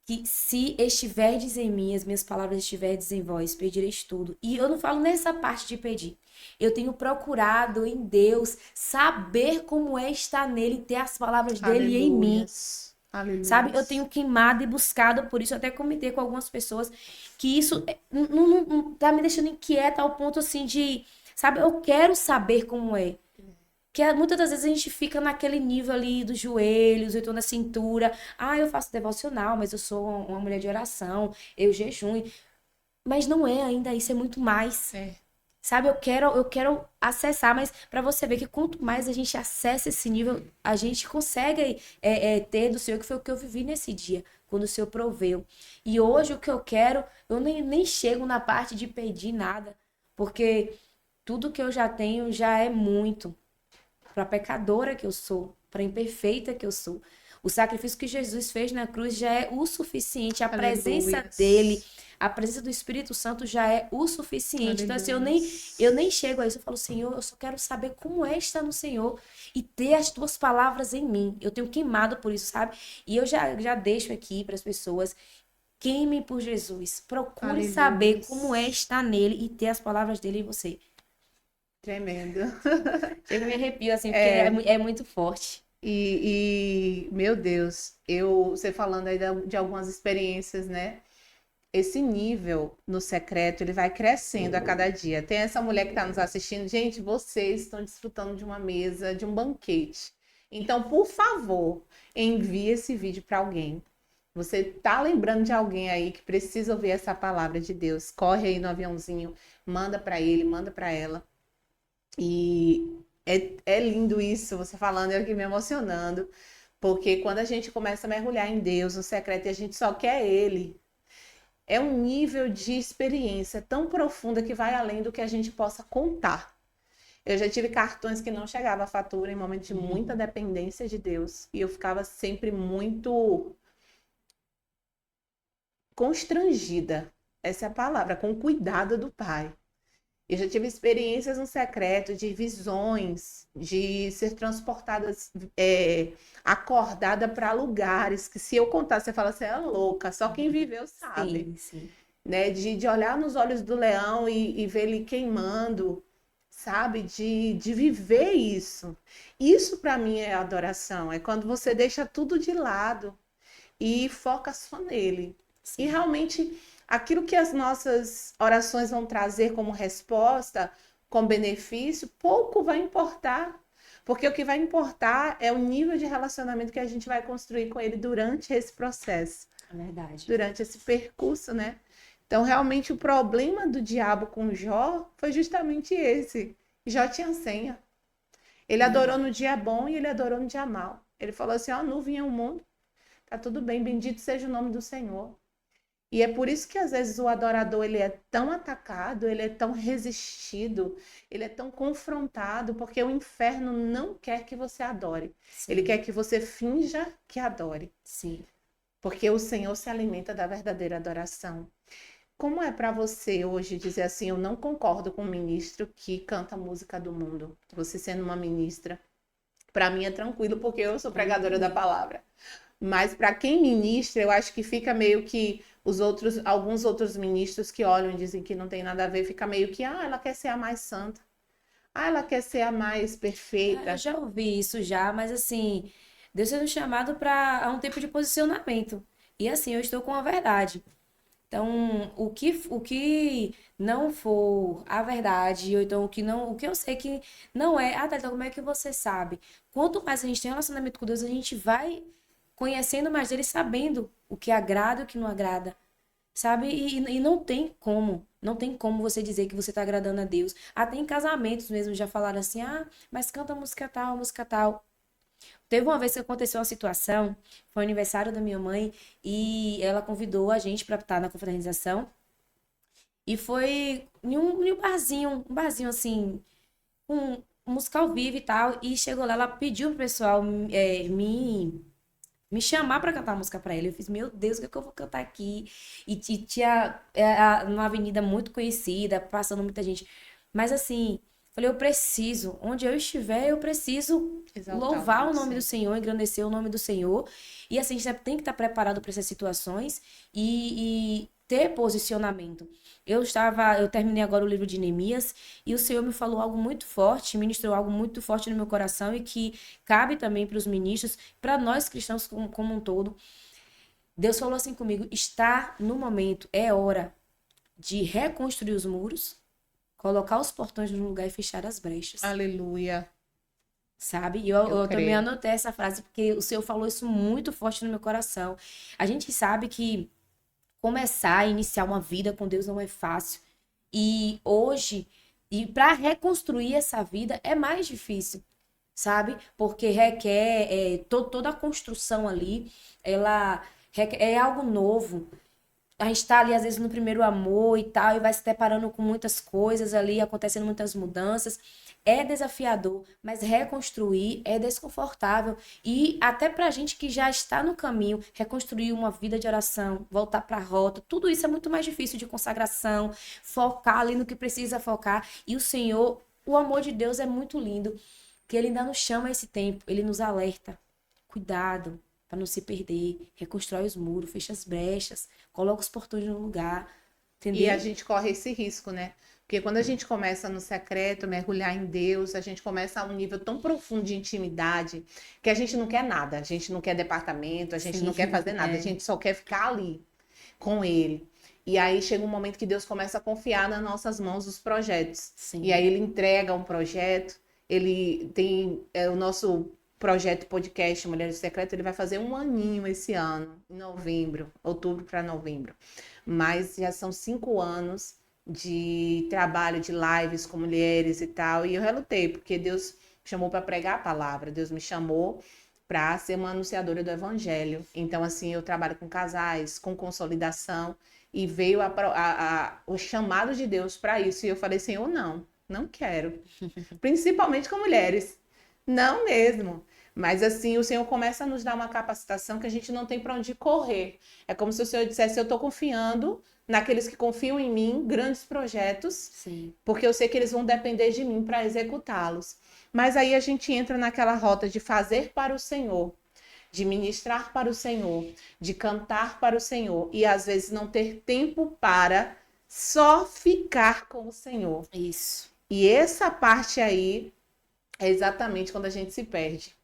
que se estiverdes em mim, as minhas palavras estiverdes em vós, pedireis tudo. E eu não falo nessa parte de pedir. Eu tenho procurado em Deus saber como é estar nele, ter as palavras dele em mim. Aleluias. Sabe? Eu Aleluias. tenho queimado e buscado por isso. Eu até comentei com algumas pessoas que isso não tá me deixando inquieta ao ponto assim de, sabe? Eu quero saber como é. Que muitas das vezes a gente fica naquele nível ali dos joelhos, ou então na cintura. Ah, eu faço devocional, mas eu sou uma mulher de oração, eu jejum. Mas não é ainda isso, é muito mais. É. Sabe, eu quero acessar, mas para você ver que quanto mais a gente acessa esse nível, a gente consegue ter do Senhor, que foi o que eu vivi nesse dia, quando o Senhor proveu. E hoje o que eu quero, eu nem chego na parte de pedir nada, porque tudo que eu já tenho já é muito para pecadora que eu sou, para imperfeita que eu sou. O sacrifício que Jesus fez na cruz já é o suficiente. A presença dele, Aleluias. a presença do Espírito Santo já é o suficiente. Então, assim, eu Aleluias. nem chego a isso. Eu falo, Senhor, eu só quero saber como é estar no Senhor e ter as tuas palavras em mim. Eu tenho queimado por isso, sabe? E eu já deixo aqui para as pessoas. Queime por Jesus. Procure saber como é Aleluias. estar nele e ter as palavras dele em você. Tremendo. Chega me arrepio, assim, porque É, é muito forte. meu Deus, você falando aí de algumas experiências, né? Esse nível no secreto, ele vai crescendo a cada dia. Tem essa mulher que está nos assistindo, gente, vocês estão desfrutando de uma mesa, de um banquete. Então, por favor, envie esse vídeo para alguém. Você tá lembrando de alguém aí que precisa ouvir essa palavra de Deus? Corre aí no aviãozinho, manda para ele, manda para ela. E é lindo isso, você falando, eu aqui me emocionando, porque quando a gente começa a mergulhar em Deus, no secreto, e a gente só quer Ele, é um nível de experiência tão profunda que vai além do que a gente possa contar. Eu já tive cartões que não chegava a fatura em momentos de muita dependência de Deus, e eu ficava sempre muito constrangida, essa é a palavra, com o cuidado do Pai. Eu já tive experiências no secreto de visões, de ser transportada, acordada para lugares que se eu contar, você fala, você é louca, só quem viveu sabe, Sim, sim. né? De olhar nos olhos do leão e ver ele queimando, sabe? De viver isso. Isso para mim é adoração, é quando você deixa tudo de lado e foca só nele. E Sim. realmente aquilo que as nossas orações vão trazer como resposta, com benefício, pouco vai importar. Porque o que vai importar é o nível de relacionamento que a gente vai construir com ele durante esse processo, É verdade. durante esse percurso, né? Então, realmente, o problema do diabo com Jó foi justamente esse. Jó tinha senha. Ele adorou no dia bom e ele adorou no dia mal. Ele falou assim: ó, nuvem é o mundo, tá tudo bem, bendito seja o nome do Senhor. E é por isso que às vezes o adorador ele é tão atacado, ele é tão resistido, ele é tão confrontado, porque o inferno não quer que você adore. Ele Sim, quer que você finja que adore, sim. porque o Senhor se alimenta da verdadeira adoração. Como é para você hoje dizer assim, eu não concordo com o ministro que canta a música do mundo? Você sendo uma ministra, para mim é tranquilo, porque eu sou pregadora da Tranquilo. palavra. Mas para quem ministra, eu acho que fica meio que alguns outros ministros que olham e dizem que não tem nada a ver, fica meio que, ela quer ser a mais santa. Ela quer ser a mais Eu perfeita. já ouvi isso já, mas assim, Deus tem nos chamado para a um tempo de posicionamento. E assim, eu estou com a verdade. Então, o que não for a verdade, ou então o que eu sei que não é, então como é que você sabe? Quanto mais a gente tem um relacionamento com Deus, a gente vai conhecendo mais dele, sabendo o que agrada e o que não agrada, sabe? E não tem como. Não tem como você dizer que você está agradando a Deus. Até em casamentos mesmo já falaram assim: ah, mas canta música tal, música tal. Teve uma vez que aconteceu uma situação, foi o aniversário da minha mãe e ela convidou a gente para estar na confraternização. E foi em um barzinho assim, com música ao vivo e tal. E chegou lá, ela pediu pro pessoal me chamar pra cantar música pra ela. Eu fiz, meu Deus, o que é que eu vou cantar aqui? E tinha uma avenida muito conhecida, passando muita gente. Mas assim, falei, eu preciso, onde eu estiver, eu preciso Exaltar o nome louvar o do nome do Senhor. Senhor, engrandecer o nome do Senhor. E assim, a gente tem que estar preparado para essas situações e ter posicionamento. Eu terminei agora o livro de Neemias e o Senhor me falou algo muito forte, ministrou algo muito forte no meu coração e que cabe também para os ministros, para nós cristãos como um todo. Deus falou assim comigo: está no momento, é hora de reconstruir os muros, colocar os portões no lugar e fechar as brechas. Aleluia. Sabe? E eu também Creio. anotei essa frase porque o Senhor falou isso muito forte no meu coração. A gente sabe que começar, iniciar uma vida com Deus não é fácil. E hoje, e para reconstruir essa vida é mais difícil, sabe? Porque requer toda a construção ali, ela é algo novo. A gente tá ali, às vezes, no primeiro amor e tal, e vai se deparando com muitas coisas ali, acontecendo muitas mudanças. É desafiador, mas reconstruir é desconfortável. E até pra gente que já está no caminho, reconstruir uma vida de oração, voltar pra rota, tudo isso é muito mais difícil de consagração, focar ali no que precisa focar. E o Senhor, o amor de Deus é muito lindo, que Ele ainda nos chama a esse tempo, Ele nos alerta. Cuidado, para não se perder, reconstrói os muros, fecha as brechas, coloca os portões no lugar, E a entendeu? gente corre esse risco, né? Porque quando a gente começa no secreto, mergulhar em Deus, a gente começa a um nível tão profundo de intimidade que a gente não quer nada, a gente não quer departamento, a gente Sim, não quer fazer nada, a é, gente só quer ficar ali com Ele. E aí chega um momento que Deus começa a confiar nas nossas mãos os projetos. E sim, aí Ele entrega um projeto, ele tem o nosso projeto podcast Mulheres do Secreto, ele vai fazer um aninho esse ano, em novembro, outubro para novembro. Mas já são 5 anos de trabalho de lives com mulheres e tal. E eu relutei, porque Deus me chamou para pregar a palavra, Deus me chamou para ser uma anunciadora do evangelho. Então, assim, eu trabalho com casais, com consolidação, e veio o chamado de Deus para isso. E eu falei, Senhor, não, não quero. Principalmente com mulheres. Não mesmo. Mas assim, o Senhor começa a nos dar uma capacitação que a gente não tem para onde correr. É como se o Senhor dissesse: eu estou confiando naqueles que confiam em mim, grandes projetos, sim, porque eu sei que eles vão depender de mim para executá-los. Mas aí a gente entra naquela rota de fazer para o Senhor, de ministrar para o Senhor, de cantar para o Senhor, e às vezes não ter tempo para só ficar com o Senhor. isso. E essa parte aí é exatamente quando a gente se perde.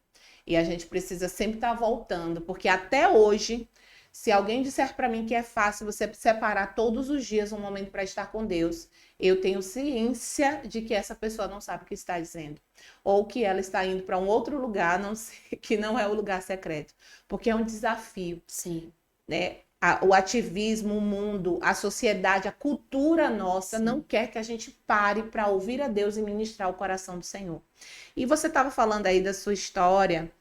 E a gente precisa sempre estar voltando, porque até hoje, se alguém disser para mim que é fácil você separar todos os dias um momento para estar com Deus, eu tenho ciência de que essa pessoa não sabe o que está dizendo, ou que ela está indo para um outro lugar, não sei, que não é o lugar secreto, porque é um desafio, Sim, né? O ativismo, o mundo, a sociedade, a cultura nossa não sim. quer que a gente pare para ouvir a Deus e ministrar o coração do Senhor. E você estava falando aí da sua história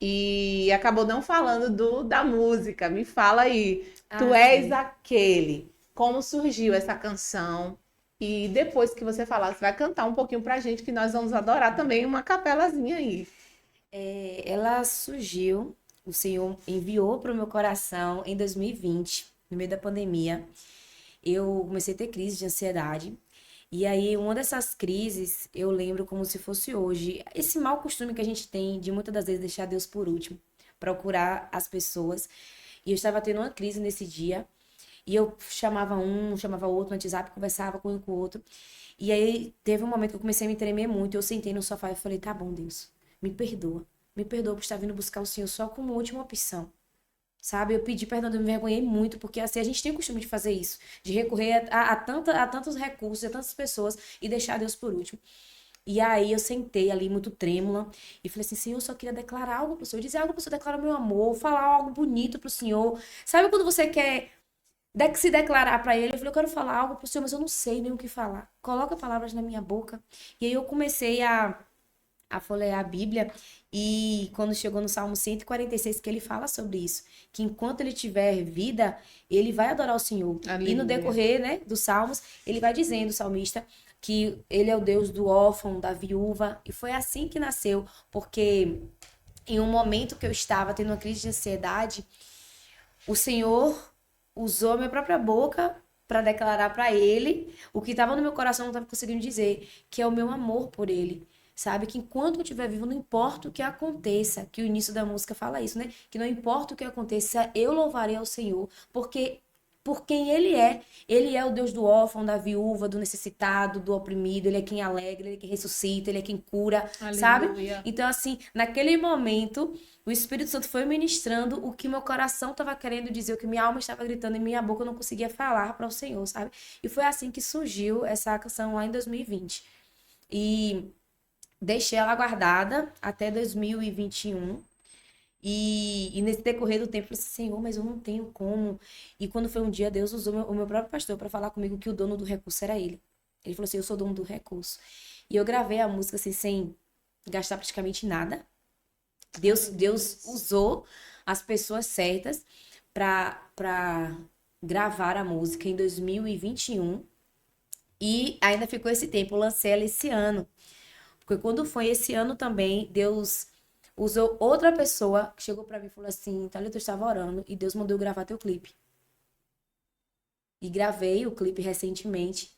e acabou não falando da música. Me fala aí, tu Ah, és sim. aquele. Como surgiu essa canção? E depois que você falar, você vai cantar um pouquinho pra gente, que nós vamos adorar também uma capelazinha aí. Ela surgiu, o Senhor enviou para o meu coração em 2020, no meio da pandemia. Eu comecei a ter crise de ansiedade. E aí, uma dessas crises, eu lembro como se fosse hoje. Esse mau costume que a gente tem de muitas das vezes deixar Deus por último, procurar as pessoas. E eu estava tendo uma crise nesse dia. E eu chamava um, chamava outro no WhatsApp, conversava com um e com o outro. E aí teve um momento que eu comecei a me tremer muito. Eu sentei no sofá e falei: tá bom, Deus, me perdoa. Me perdoa por estar vindo buscar o Senhor só como última opção. Sabe? Eu pedi perdão, eu me vergonhei muito, porque assim, a gente tem o costume de fazer isso, de recorrer a tantos recursos, a tantas pessoas e deixar Deus por último. E aí eu sentei ali muito trêmula e falei assim: Senhor, eu só queria declarar algo pro Senhor, dizer algo pro Senhor, declarar meu amor, falar algo bonito pro Senhor. Sabe quando você quer se declarar para ele. Eu falei, eu quero falar algo pro Senhor, mas eu não sei nem o que falar. Coloca palavras na minha boca. E aí eu comecei a folhear a Bíblia, e quando chegou no Salmo 146, que ele fala sobre isso, que enquanto ele tiver vida, ele vai adorar o Senhor. E no Aleluia. decorrer, né, dos Salmos, ele vai dizendo, o salmista, que ele é o Deus do órfão, da viúva, e foi assim que nasceu, porque em um momento que eu estava tendo uma crise de ansiedade, o Senhor usou a minha própria boca para declarar para ele o que estava no meu coração, não estava conseguindo dizer, que é o meu amor por ele. Sabe? Que enquanto eu estiver vivo, não importa o que aconteça, que o início da música fala isso, né? Que não importa o que aconteça, eu louvarei ao Senhor, porque por quem ele é o Deus do órfão, da viúva, do necessitado, do oprimido, ele é quem alegra, ele é quem ressuscita, ele é quem cura, sabe? Aleluia. Então, assim, naquele momento, o Espírito Santo foi ministrando o que meu coração estava querendo dizer, o que minha alma estava gritando e minha boca não conseguia falar para o Senhor, sabe? E foi assim que surgiu essa canção lá em 2020. E deixei ela guardada até 2021. E nesse decorrer do tempo, eu falei assim, Senhor, mas eu não tenho como. E quando foi um dia, Deus usou o meu próprio pastor para falar comigo que o dono do recurso era ele. Ele falou assim, eu sou dono do recurso. E eu gravei a música assim, sem gastar praticamente nada. Deus usou as pessoas certas para gravar a música em 2021. E ainda ficou esse tempo, eu lancei ela esse ano. Porque quando foi esse ano também, Deus usou outra pessoa que chegou pra mim e falou assim: Thalita, eu estava orando e Deus mandou eu gravar teu clipe. E gravei o clipe recentemente.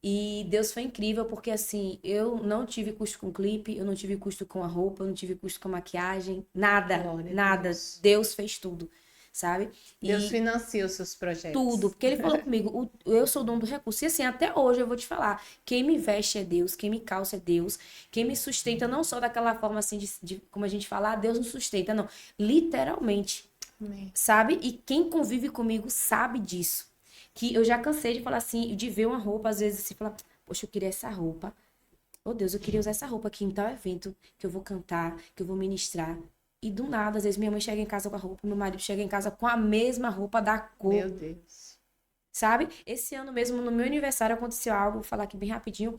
E Deus foi incrível porque assim, eu não tive custo com clipe, eu não tive custo com a roupa, eu não tive custo com a maquiagem, nada, Glória a nada. Deus. Deus fez tudo, sabe? Deus E financia os seus tudo, projetos. porque ele falou comigo, eu sou o dono do recurso. E assim, até hoje eu vou te falar, quem me veste é Deus, quem me calça é Deus, quem me sustenta não só daquela forma assim como a gente fala, Deus nos sustenta, não, literalmente, Amém. sabe? E quem convive comigo sabe disso. Que eu já cansei de falar assim, de ver uma roupa, às vezes assim, falar, poxa, eu queria essa roupa. Oh Deus, eu queria usar essa roupa aqui em tal evento que eu vou cantar, que eu vou ministrar. E do nada, às vezes minha mãe chega em casa com a roupa, meu marido chega em casa com a mesma roupa da cor, Meu Deus. sabe? Esse ano mesmo, no meu aniversário, aconteceu algo, vou falar aqui bem rapidinho,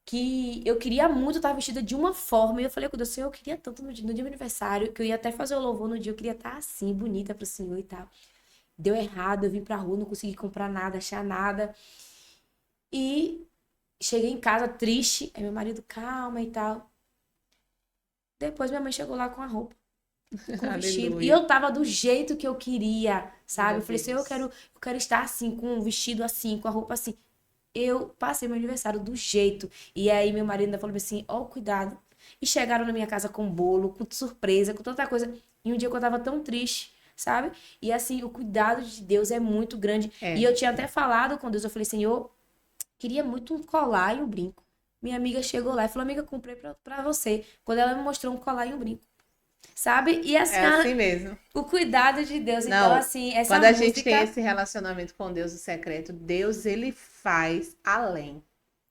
que eu queria muito estar vestida de uma forma. E eu falei com Deus, Senhor, eu queria tanto no dia do meu aniversário, que eu ia até fazer o louvor no dia, eu queria estar assim, bonita pro Senhor e tal. Deu errado, eu vim pra rua, não consegui comprar nada, achar nada. E cheguei em casa triste, aí meu marido, calma e tal. Depois minha mãe chegou lá com a roupa, com o vestido. E Aleluia. eu tava do jeito que eu queria, sabe? Meu Eu falei assim, Deus. eu quero estar assim, com um vestido assim, com a roupa assim. Eu passei meu aniversário do jeito. E aí meu marido ainda falou assim, ó, cuidado. E chegaram na minha casa com bolo, com surpresa, com tanta coisa. E um dia que eu tava tão triste, sabe? E assim, o cuidado de Deus é muito grande. E É. eu tinha até falado com Deus, eu falei, Senhor, queria muito um colar e um brinco. Minha amiga chegou lá e falou, amiga, comprei pra você. Quando ela me mostrou um colar e um brinco. Sabe? E assim, É assim mesmo. o cuidado de Deus. Então, Não, assim, essa quando a gente tem música. esse relacionamento com Deus, o secreto, Deus, ele faz além.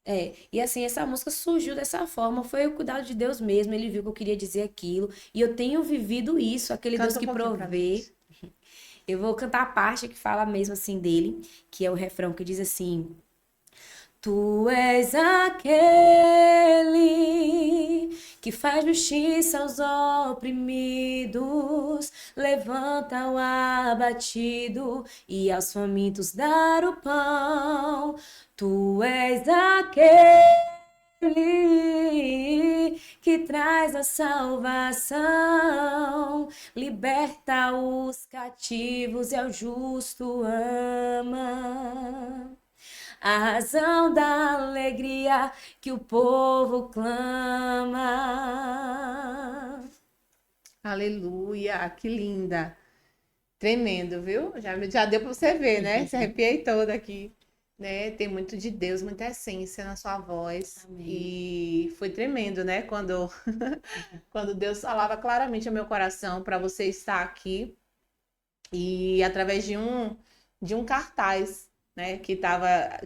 É, e assim, essa música surgiu dessa forma, foi o cuidado de Deus mesmo, ele viu que eu queria dizer aquilo, e eu tenho vivido isso, aquele Deus Canta um que pouquinho pra provê. gente. Eu vou cantar a parte que fala mesmo assim dele, que é o refrão que diz assim: Tu és aquele que faz justiça aos oprimidos, levanta o abatido e aos famintos dar o pão. Tu és aquele que traz a salvação, liberta os cativos e ao justo ama. A razão da alegria que o povo clama. Aleluia, que linda. Tremendo, viu? Já deu para você ver, né? Se arrepiei toda aqui, né? Tem muito de Deus, muita essência na sua voz. Amém. E foi tremendo, né? Quando, quando Deus falava claramente ao meu coração para você estar aqui e através de um cartaz, né? Que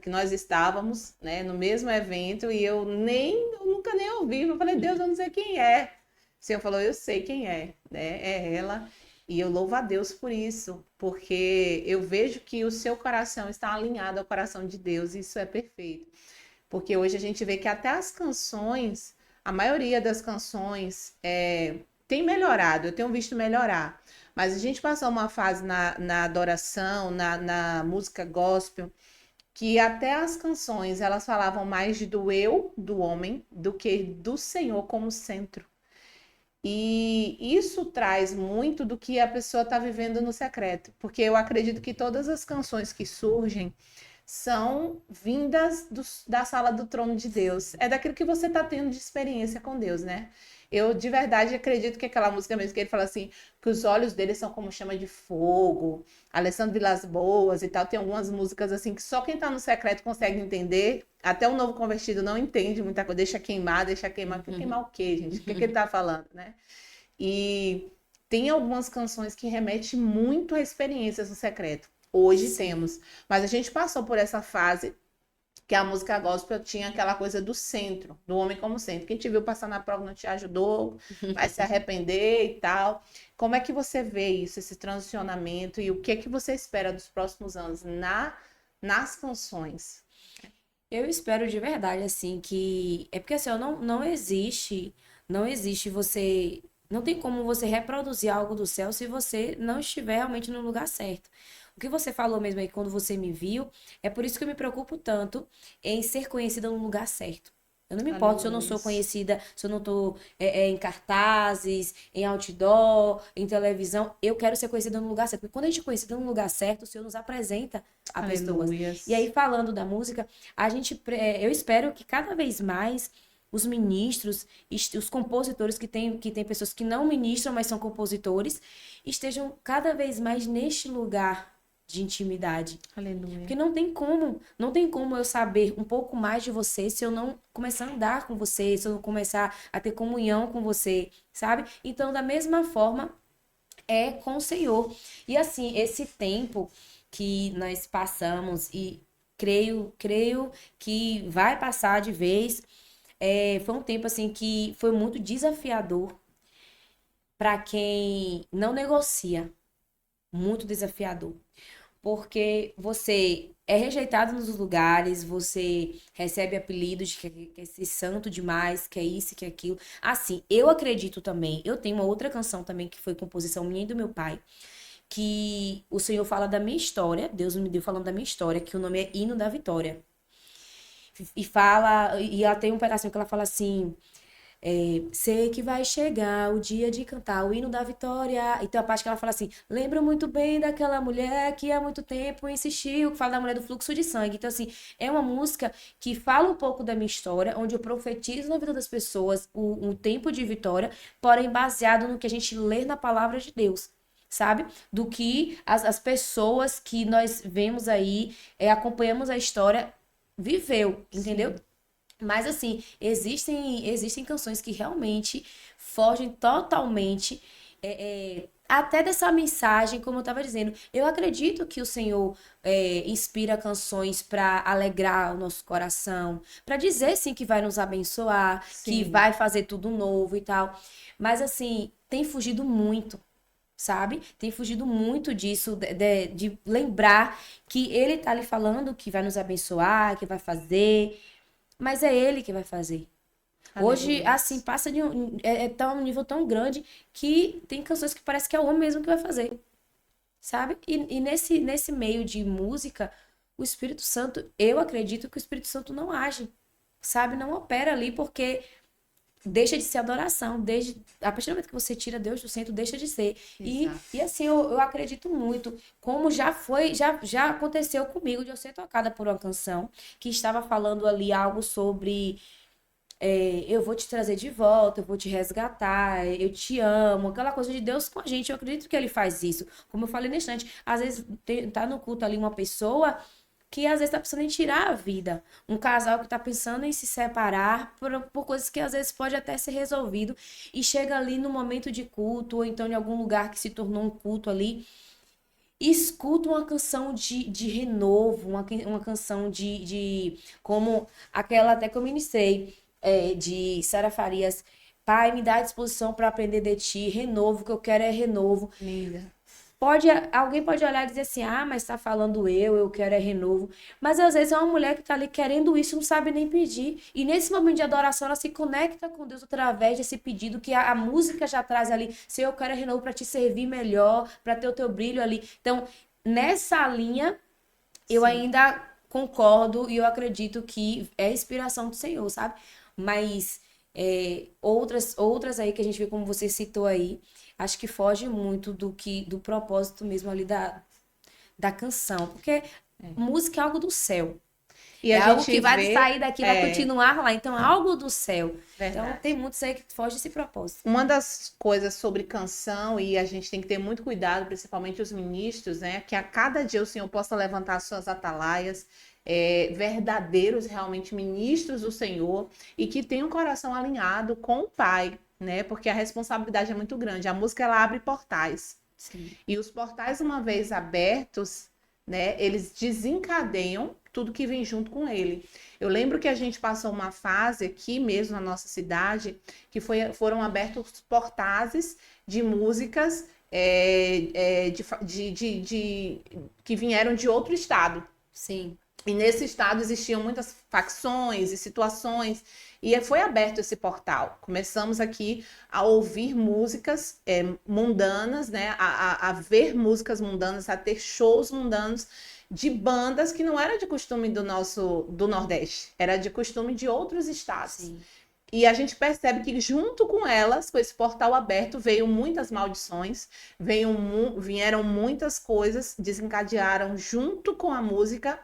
nós estávamos, né? No mesmo evento e eu nunca nem ouvi. Eu falei, Deus, eu não sei quem é. O Senhor falou, eu sei quem é, né? É ela. E eu louvo a Deus por isso, porque eu vejo que o seu coração está alinhado ao coração de Deus, e isso é perfeito. Porque hoje a gente vê que até as canções, a maioria das canções tem melhorado, eu tenho visto melhorar. Mas a gente passou uma fase na adoração, na música gospel, que até as canções elas falavam mais do eu, do homem, do que do Senhor como centro. E isso traz muito do que a pessoa está vivendo no secreto, porque eu acredito que todas as canções que surgem são vindas da sala do trono de Deus. É daquilo que você está tendo de experiência com Deus, né? Eu de verdade acredito que aquela música mesmo que ele fala assim, que os olhos dele são como chama de fogo, Alessandro Vilas Boas e tal, tem algumas músicas assim que só quem está no secreto consegue entender, até o novo convertido não entende muita coisa, deixa queimar, queimar o quê, gente? O que ele tá falando, né? E tem algumas canções que remetem muito a experiências no secreto. Hoje temos, mas a gente passou por essa fase que a música gospel tinha aquela coisa do centro, do homem como centro. Quem te viu passar na prova não te ajudou, vai se arrepender e tal. Como é que você vê isso, esse transicionamento, e o que é que você espera dos próximos anos nas canções? Eu espero de verdade, assim, que. É porque assim, ó, não existe você. Não tem como você reproduzir algo do céu se você não estiver realmente no lugar certo. O que você falou mesmo aí quando você me viu, é por isso que eu me preocupo tanto em ser conhecida no lugar certo. Eu não me importo se eu não Aleluia. sou conhecida, se eu não tô em cartazes, em outdoor, em televisão. Eu quero ser conhecida no lugar certo. Porque quando a gente é conhecida no lugar certo, o Senhor nos apresenta a pessoas. Aleluia. E aí, falando da música, eu espero que cada vez mais os ministros, os compositores que tem pessoas que não ministram, mas são compositores, estejam cada vez mais neste lugar de intimidade. Aleluia. Porque não tem como eu saber um pouco mais de você se eu não começar a andar com você, se eu não começar a ter comunhão com você, sabe? Então, da mesma forma, é com o Senhor. E assim, esse tempo que nós passamos e creio que vai passar de vez, foi um tempo assim que foi muito desafiador para quem não negocia, muito desafiador. Porque você é rejeitado nos lugares, você recebe apelidos de que é esse santo demais, que é isso, que é aquilo. Assim, eu acredito também, eu tenho uma outra canção também que foi composição minha e do meu pai, que o Senhor fala da minha história, Deus me deu falando da minha história, que o nome é Hino da Vitória. E ela tem um pedacinho que ela fala assim: sei que vai chegar o dia de cantar o hino da vitória. Então a parte que ela fala assim: lembro muito bem daquela mulher que há muito tempo insistiu, que fala da mulher do fluxo de sangue. Então, assim, é uma música que fala um pouco da minha história, onde eu profetizo na vida das pessoas um tempo de vitória, porém baseado no que a gente lê na palavra de Deus. Sabe? Do que as pessoas que nós vemos aí, acompanhamos a história, viveu, entendeu? Sim. Mas assim, existem canções que realmente fogem totalmente até dessa mensagem, como eu estava dizendo. Eu acredito que o Senhor inspira canções para alegrar o nosso coração, para dizer sim que vai nos abençoar, que Sim. vai fazer tudo novo e tal. Mas assim, tem fugido muito. Sabe? Tem fugido muito disso, de lembrar que ele tá ali falando que vai nos abençoar, que vai fazer, mas é ele que vai fazer. Hoje, Aleluia. assim, passa de tá um nível tão grande que tem canções que parece que é o homem mesmo que vai fazer, sabe? E nesse meio de música, o Espírito Santo, eu acredito que o Espírito Santo não age, sabe? Não opera ali porque deixa de ser adoração, a partir do momento que você tira Deus do centro, deixa de ser. Exato. E assim, eu acredito muito, como já aconteceu comigo, de eu ser tocada por uma canção que estava falando ali algo sobre eu vou te trazer de volta, eu vou te resgatar, eu te amo, aquela coisa de Deus com a gente. Eu acredito que ele faz isso. Como eu falei nesse instante, às vezes tá no culto ali uma pessoa que às vezes tá pensando em tirar a vida. Um casal que tá pensando em se separar por coisas que às vezes pode até ser resolvido e chega ali no momento de culto ou então em algum lugar que se tornou um culto ali e escuta uma canção de renovo, uma canção como aquela até que eu ministrei, de Sara Farias, Pai, me dá disposição para aprender de ti, renovo, o que eu quero é renovo. Linda. Alguém pode olhar e dizer assim, mas tá falando eu quero é renovo. Mas às vezes é uma mulher que tá ali querendo isso, não sabe nem pedir. E nesse momento de adoração, ela se conecta com Deus através desse pedido que a música já traz ali. Senhor, eu quero é renovo para te servir melhor, para ter o teu brilho ali. Então, nessa linha, eu ainda concordo e eu acredito que é inspiração do Senhor, sabe? Mas outras aí que a gente vê, como você citou aí, acho que foge muito do propósito mesmo ali da canção. Porque música é algo do céu. E É a algo gente que vai vê, sair daqui, vai continuar lá. Então, é algo do céu. Então, verdade. tem muitos aí que fogem desse propósito. Uma das coisas sobre canção, e a gente tem que ter muito cuidado, principalmente os ministros, né? Que a cada dia o Senhor possa levantar suas atalaias, verdadeiros realmente ministros do Senhor, e que tenham um coração alinhado com o Pai, né? Porque a responsabilidade é muito grande. A música, ela abre portais. Sim. E os portais, uma vez abertos, né? Eles desencadeiam tudo que vem junto com ele. Eu lembro que a gente passou uma fase aqui mesmo na nossa cidade, que foram abertos portais de músicas que vieram de outro estado. Sim. E nesse estado existiam muitas facções e situações, e foi aberto esse portal. Começamos aqui a ouvir músicas mundanas, né? A ver músicas mundanas, a ter shows mundanos de bandas que não era de costume do Nordeste, era de costume de outros estados. Sim. E a gente percebe que junto com elas, com esse portal aberto, veio muitas maldições, vieram muitas coisas, desencadearam junto com a música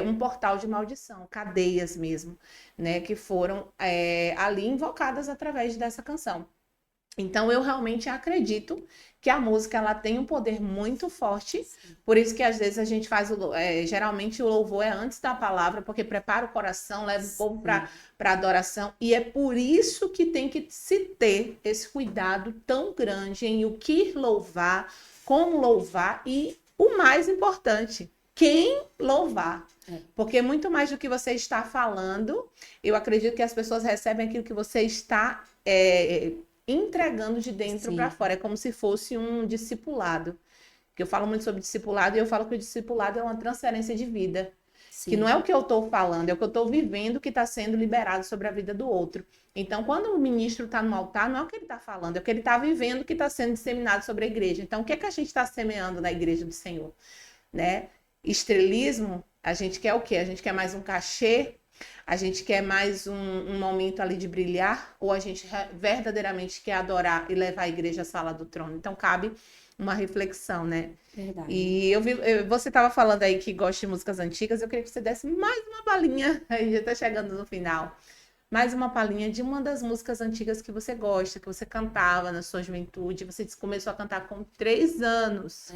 um portal de maldição, cadeias mesmo, né, que foram ali invocadas através dessa canção. Então eu realmente acredito que a música ela tem um poder muito forte, por isso que às vezes a gente faz geralmente o louvor é antes da palavra, porque prepara o coração, leva o povo para adoração, e é por isso que tem que se ter esse cuidado tão grande em o que louvar, como louvar e o mais importante, quem louvar. Porque muito mais do que você está falando, eu acredito que as pessoas recebem aquilo que você está entregando de dentro para fora. É como se fosse um discipulado. Que eu falo muito sobre discipulado e eu falo que o discipulado é uma transferência de vida. Sim. Que não é o que eu estou falando, é o que eu estou vivendo que está sendo liberado sobre a vida do outro. Então, quando o ministro está no altar, não é o que ele está falando, é o que ele está vivendo que está sendo disseminado sobre a igreja. Então, o que é que a gente está semeando na igreja do Senhor? Né? Estrelismo, a gente quer o quê? A gente quer mais um cachê? A gente quer mais um momento ali de brilhar? Ou a gente verdadeiramente quer adorar e levar a igreja à sala do trono? Então, cabe uma reflexão, né? Verdade. E você estava falando aí que gosta de músicas antigas, eu queria que você desse mais uma palhinha, aí já está chegando no final, mais uma palhinha de uma das músicas antigas que você gosta, que você cantava na sua juventude, você começou a cantar com 3 anos.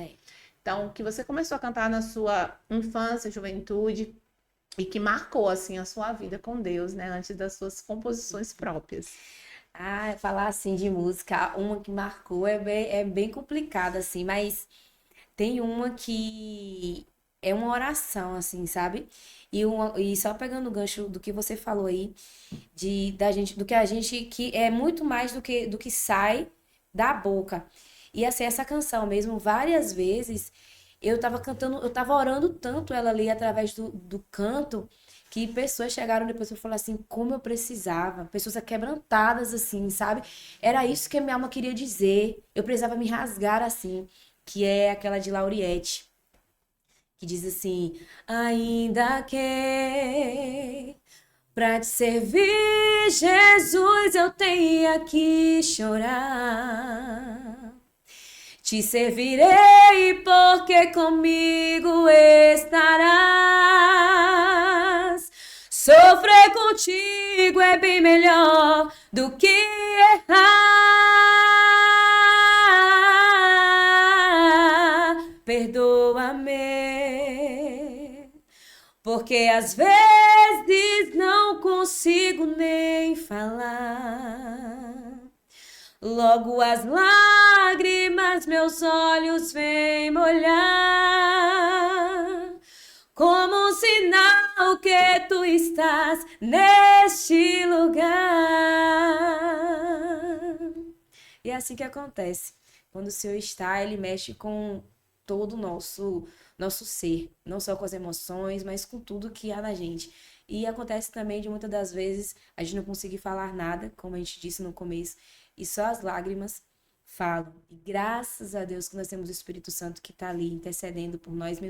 Então, que você começou a cantar na sua infância, juventude, e que marcou, assim, a sua vida com Deus, né? Antes das suas composições próprias. Falar, assim, de música, uma que marcou é bem complicado, assim, mas tem uma que é uma oração, assim, sabe? E só pegando o gancho do que você falou aí, que é muito mais do que sai da boca. E assim, essa canção mesmo, várias vezes, eu tava cantando, eu tava orando tanto ela ali através do canto, que pessoas chegaram depois e falaram assim, como eu precisava. Pessoas aquebrantadas, assim, sabe? Era isso que a minha alma queria dizer. Eu precisava me rasgar, assim, que é aquela de Lauriette, que diz assim, ainda que pra te servir, Jesus, eu tenha que chorar. Te servirei porque comigo estarás. Sofrer contigo é bem melhor do que errar. Perdoa-me, porque às vezes não consigo nem falar. Logo as lágrimas meus olhos vêm molhar, como um sinal que tu estás neste lugar. E é assim que acontece. Quando o Senhor está, Ele mexe com todo o nosso ser, não só com as emoções, mas com tudo que há na gente. E acontece também de muitas das vezes a gente não conseguir falar nada, como a gente disse no começo, e só as lágrimas falam. E graças a Deus que nós temos o Espírito Santo que está ali intercedendo por nós,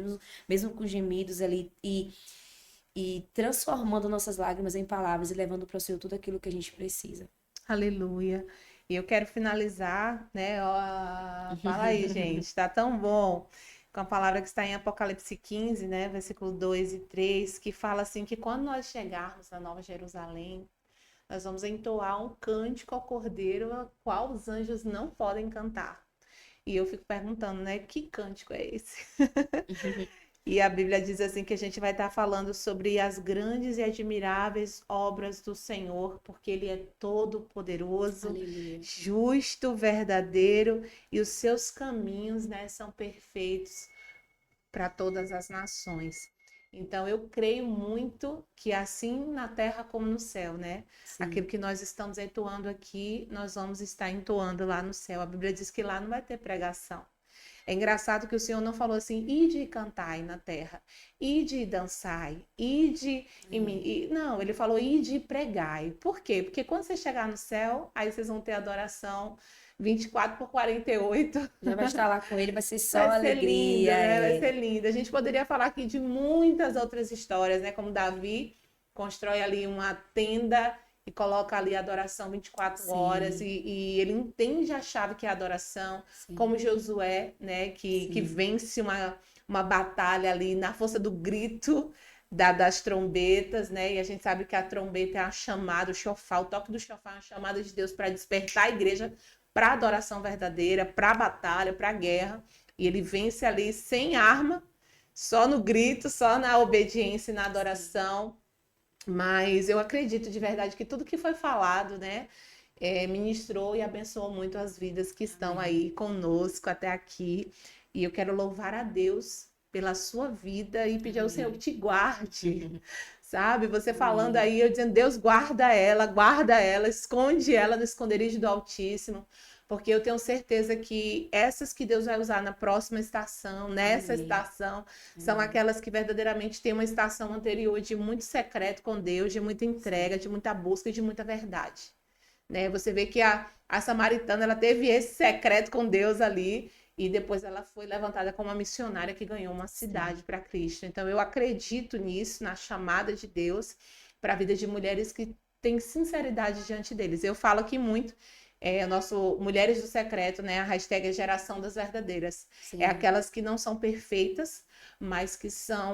mesmo com gemidos ali, e transformando nossas lágrimas em palavras e levando para o Senhor tudo aquilo que a gente precisa. Aleluia. E eu quero finalizar, né? Ó, fala aí, gente, tá tão bom. Com a palavra que está em Apocalipse 15, né? Versículo 2 e 3, que fala assim que quando nós chegarmos na Nova Jerusalém, nós vamos entoar um cântico ao Cordeiro, a qual os anjos não podem cantar. E eu fico perguntando, né? Que cântico é esse? E a Bíblia diz assim que a gente vai estar falando sobre as grandes e admiráveis obras do Senhor, porque Ele é todo-poderoso, Aleluia. justo, verdadeiro, e os seus caminhos, né, são perfeitos para todas as nações. Então eu creio muito que assim na terra como no céu, né? Sim. Aquilo que nós estamos entoando aqui, nós vamos estar entoando lá no céu. A Bíblia diz que lá não vai ter pregação. É engraçado que o Senhor não falou assim, ide e cantai na terra, ide e dançai, ide e... Não, ele falou, ide e pregai. Por quê? Porque quando você chegar no céu, aí vocês vão ter adoração 24/48. Já vai estar lá com ele, vai ser só Vai ser lindo, alegria. né? Vai ser É. lindo. A gente poderia falar aqui de muitas outras histórias, né? Como Davi constrói ali uma tenda e coloca ali a adoração 24 horas Sim, e ele entende a chave que é a adoração, sim, como Josué, né? Que sim, vence uma batalha ali na força do grito das trombetas, né? E a gente sabe que a trombeta é a chamada, o chofar, o toque do chofar é uma chamada de Deus para despertar a igreja para a adoração verdadeira, para a batalha, para a guerra. E ele vence ali sem arma, só no grito, só na obediência e na adoração. Mas eu acredito de verdade que tudo que foi falado, né, ministrou e abençoou muito as vidas que estão amém. aí conosco até aqui. E eu quero louvar a Deus pela sua vida e pedir ao Senhor que Amém. te guarde. Sabe, você falando Amém. aí, eu dizendo, Deus guarda ela, esconde ela no esconderijo do Altíssimo, porque eu tenho certeza que essas que Deus vai usar na próxima estação, nessa Amém. estação, são Amém. aquelas que verdadeiramente têm uma estação anterior de muito secreto com Deus, de muita Sim, entrega, de muita busca e de muita verdade. Né? Você vê que a samaritana ela teve esse secreto com Deus ali e depois ela foi levantada como uma missionária que ganhou uma sim. cidade para Cristo. Então eu acredito nisso, na chamada de Deus para a vida de mulheres que têm sinceridade diante deles. Eu falo aqui muito o nosso Mulheres do Secreto, né? A hashtag é Geração das Verdadeiras. É Sim. aquelas que não são perfeitas, mas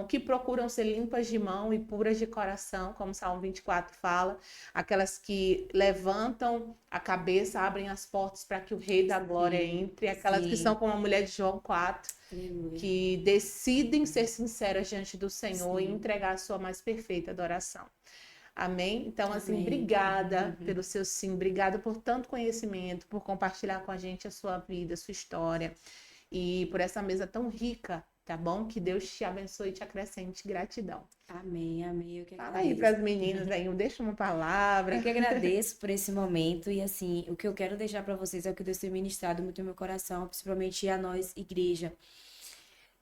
que procuram ser limpas de mão e puras de coração, como o Salmo 24 fala, aquelas que levantam a cabeça, abrem as portas para que o Rei da Glória Sim. entre, aquelas que são Sim. como a mulher de João 4, Aleluia. que decidem ser sinceras diante do Senhor e Sim. entregar a sua mais perfeita adoração. Amém? Então, assim, Amém. obrigada pelo seu sim, obrigada por tanto conhecimento, por compartilhar com a gente a sua vida, a sua história e por essa mesa tão rica, tá bom? Que Deus te abençoe e te acrescente. Gratidão. Amém. Amém. Eu que Fala aí para agradeço. as meninas aí, deixa uma Eu palavra. que agradeço por esse momento e assim, o que eu quero deixar para vocês é o que Deus tem ministrado muito no meu coração, principalmente a nós, igreja.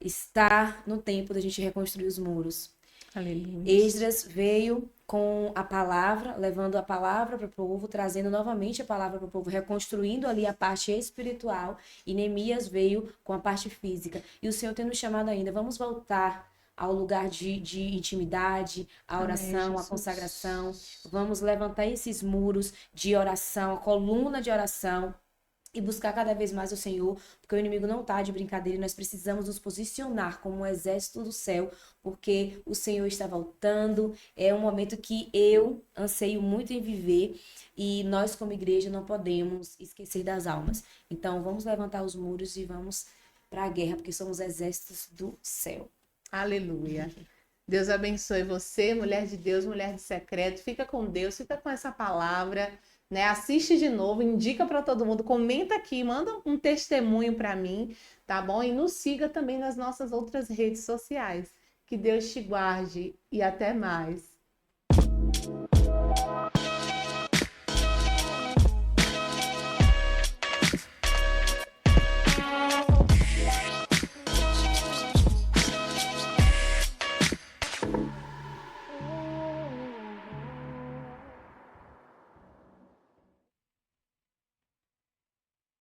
Está no tempo da gente reconstruir os muros. Aleluia. Esdras veio com a palavra, levando a palavra para o povo, trazendo novamente a palavra para o povo, reconstruindo ali a parte espiritual, e Neemias veio com a parte física. E o Senhor tem nos chamado ainda, vamos voltar ao lugar de intimidade, a Amém, oração, a consagração, Jesus. vamos levantar esses muros de oração, a coluna de oração, e buscar cada vez mais o Senhor, porque o inimigo não está de brincadeira e nós precisamos nos posicionar como um exército do céu, porque o Senhor está voltando. É um momento que eu anseio muito em viver e nós, como igreja, não podemos esquecer das almas. Então, vamos levantar os muros e vamos para a guerra, porque somos exércitos do céu. Aleluia. Deus abençoe você, mulher de Deus, mulher de secreto. Fica com Deus, fica com essa palavra, né? Assiste de novo, indica para todo mundo, comenta aqui, manda um testemunho para mim, tá bom? E nos siga também nas nossas outras redes sociais. Que Deus te guarde e até mais.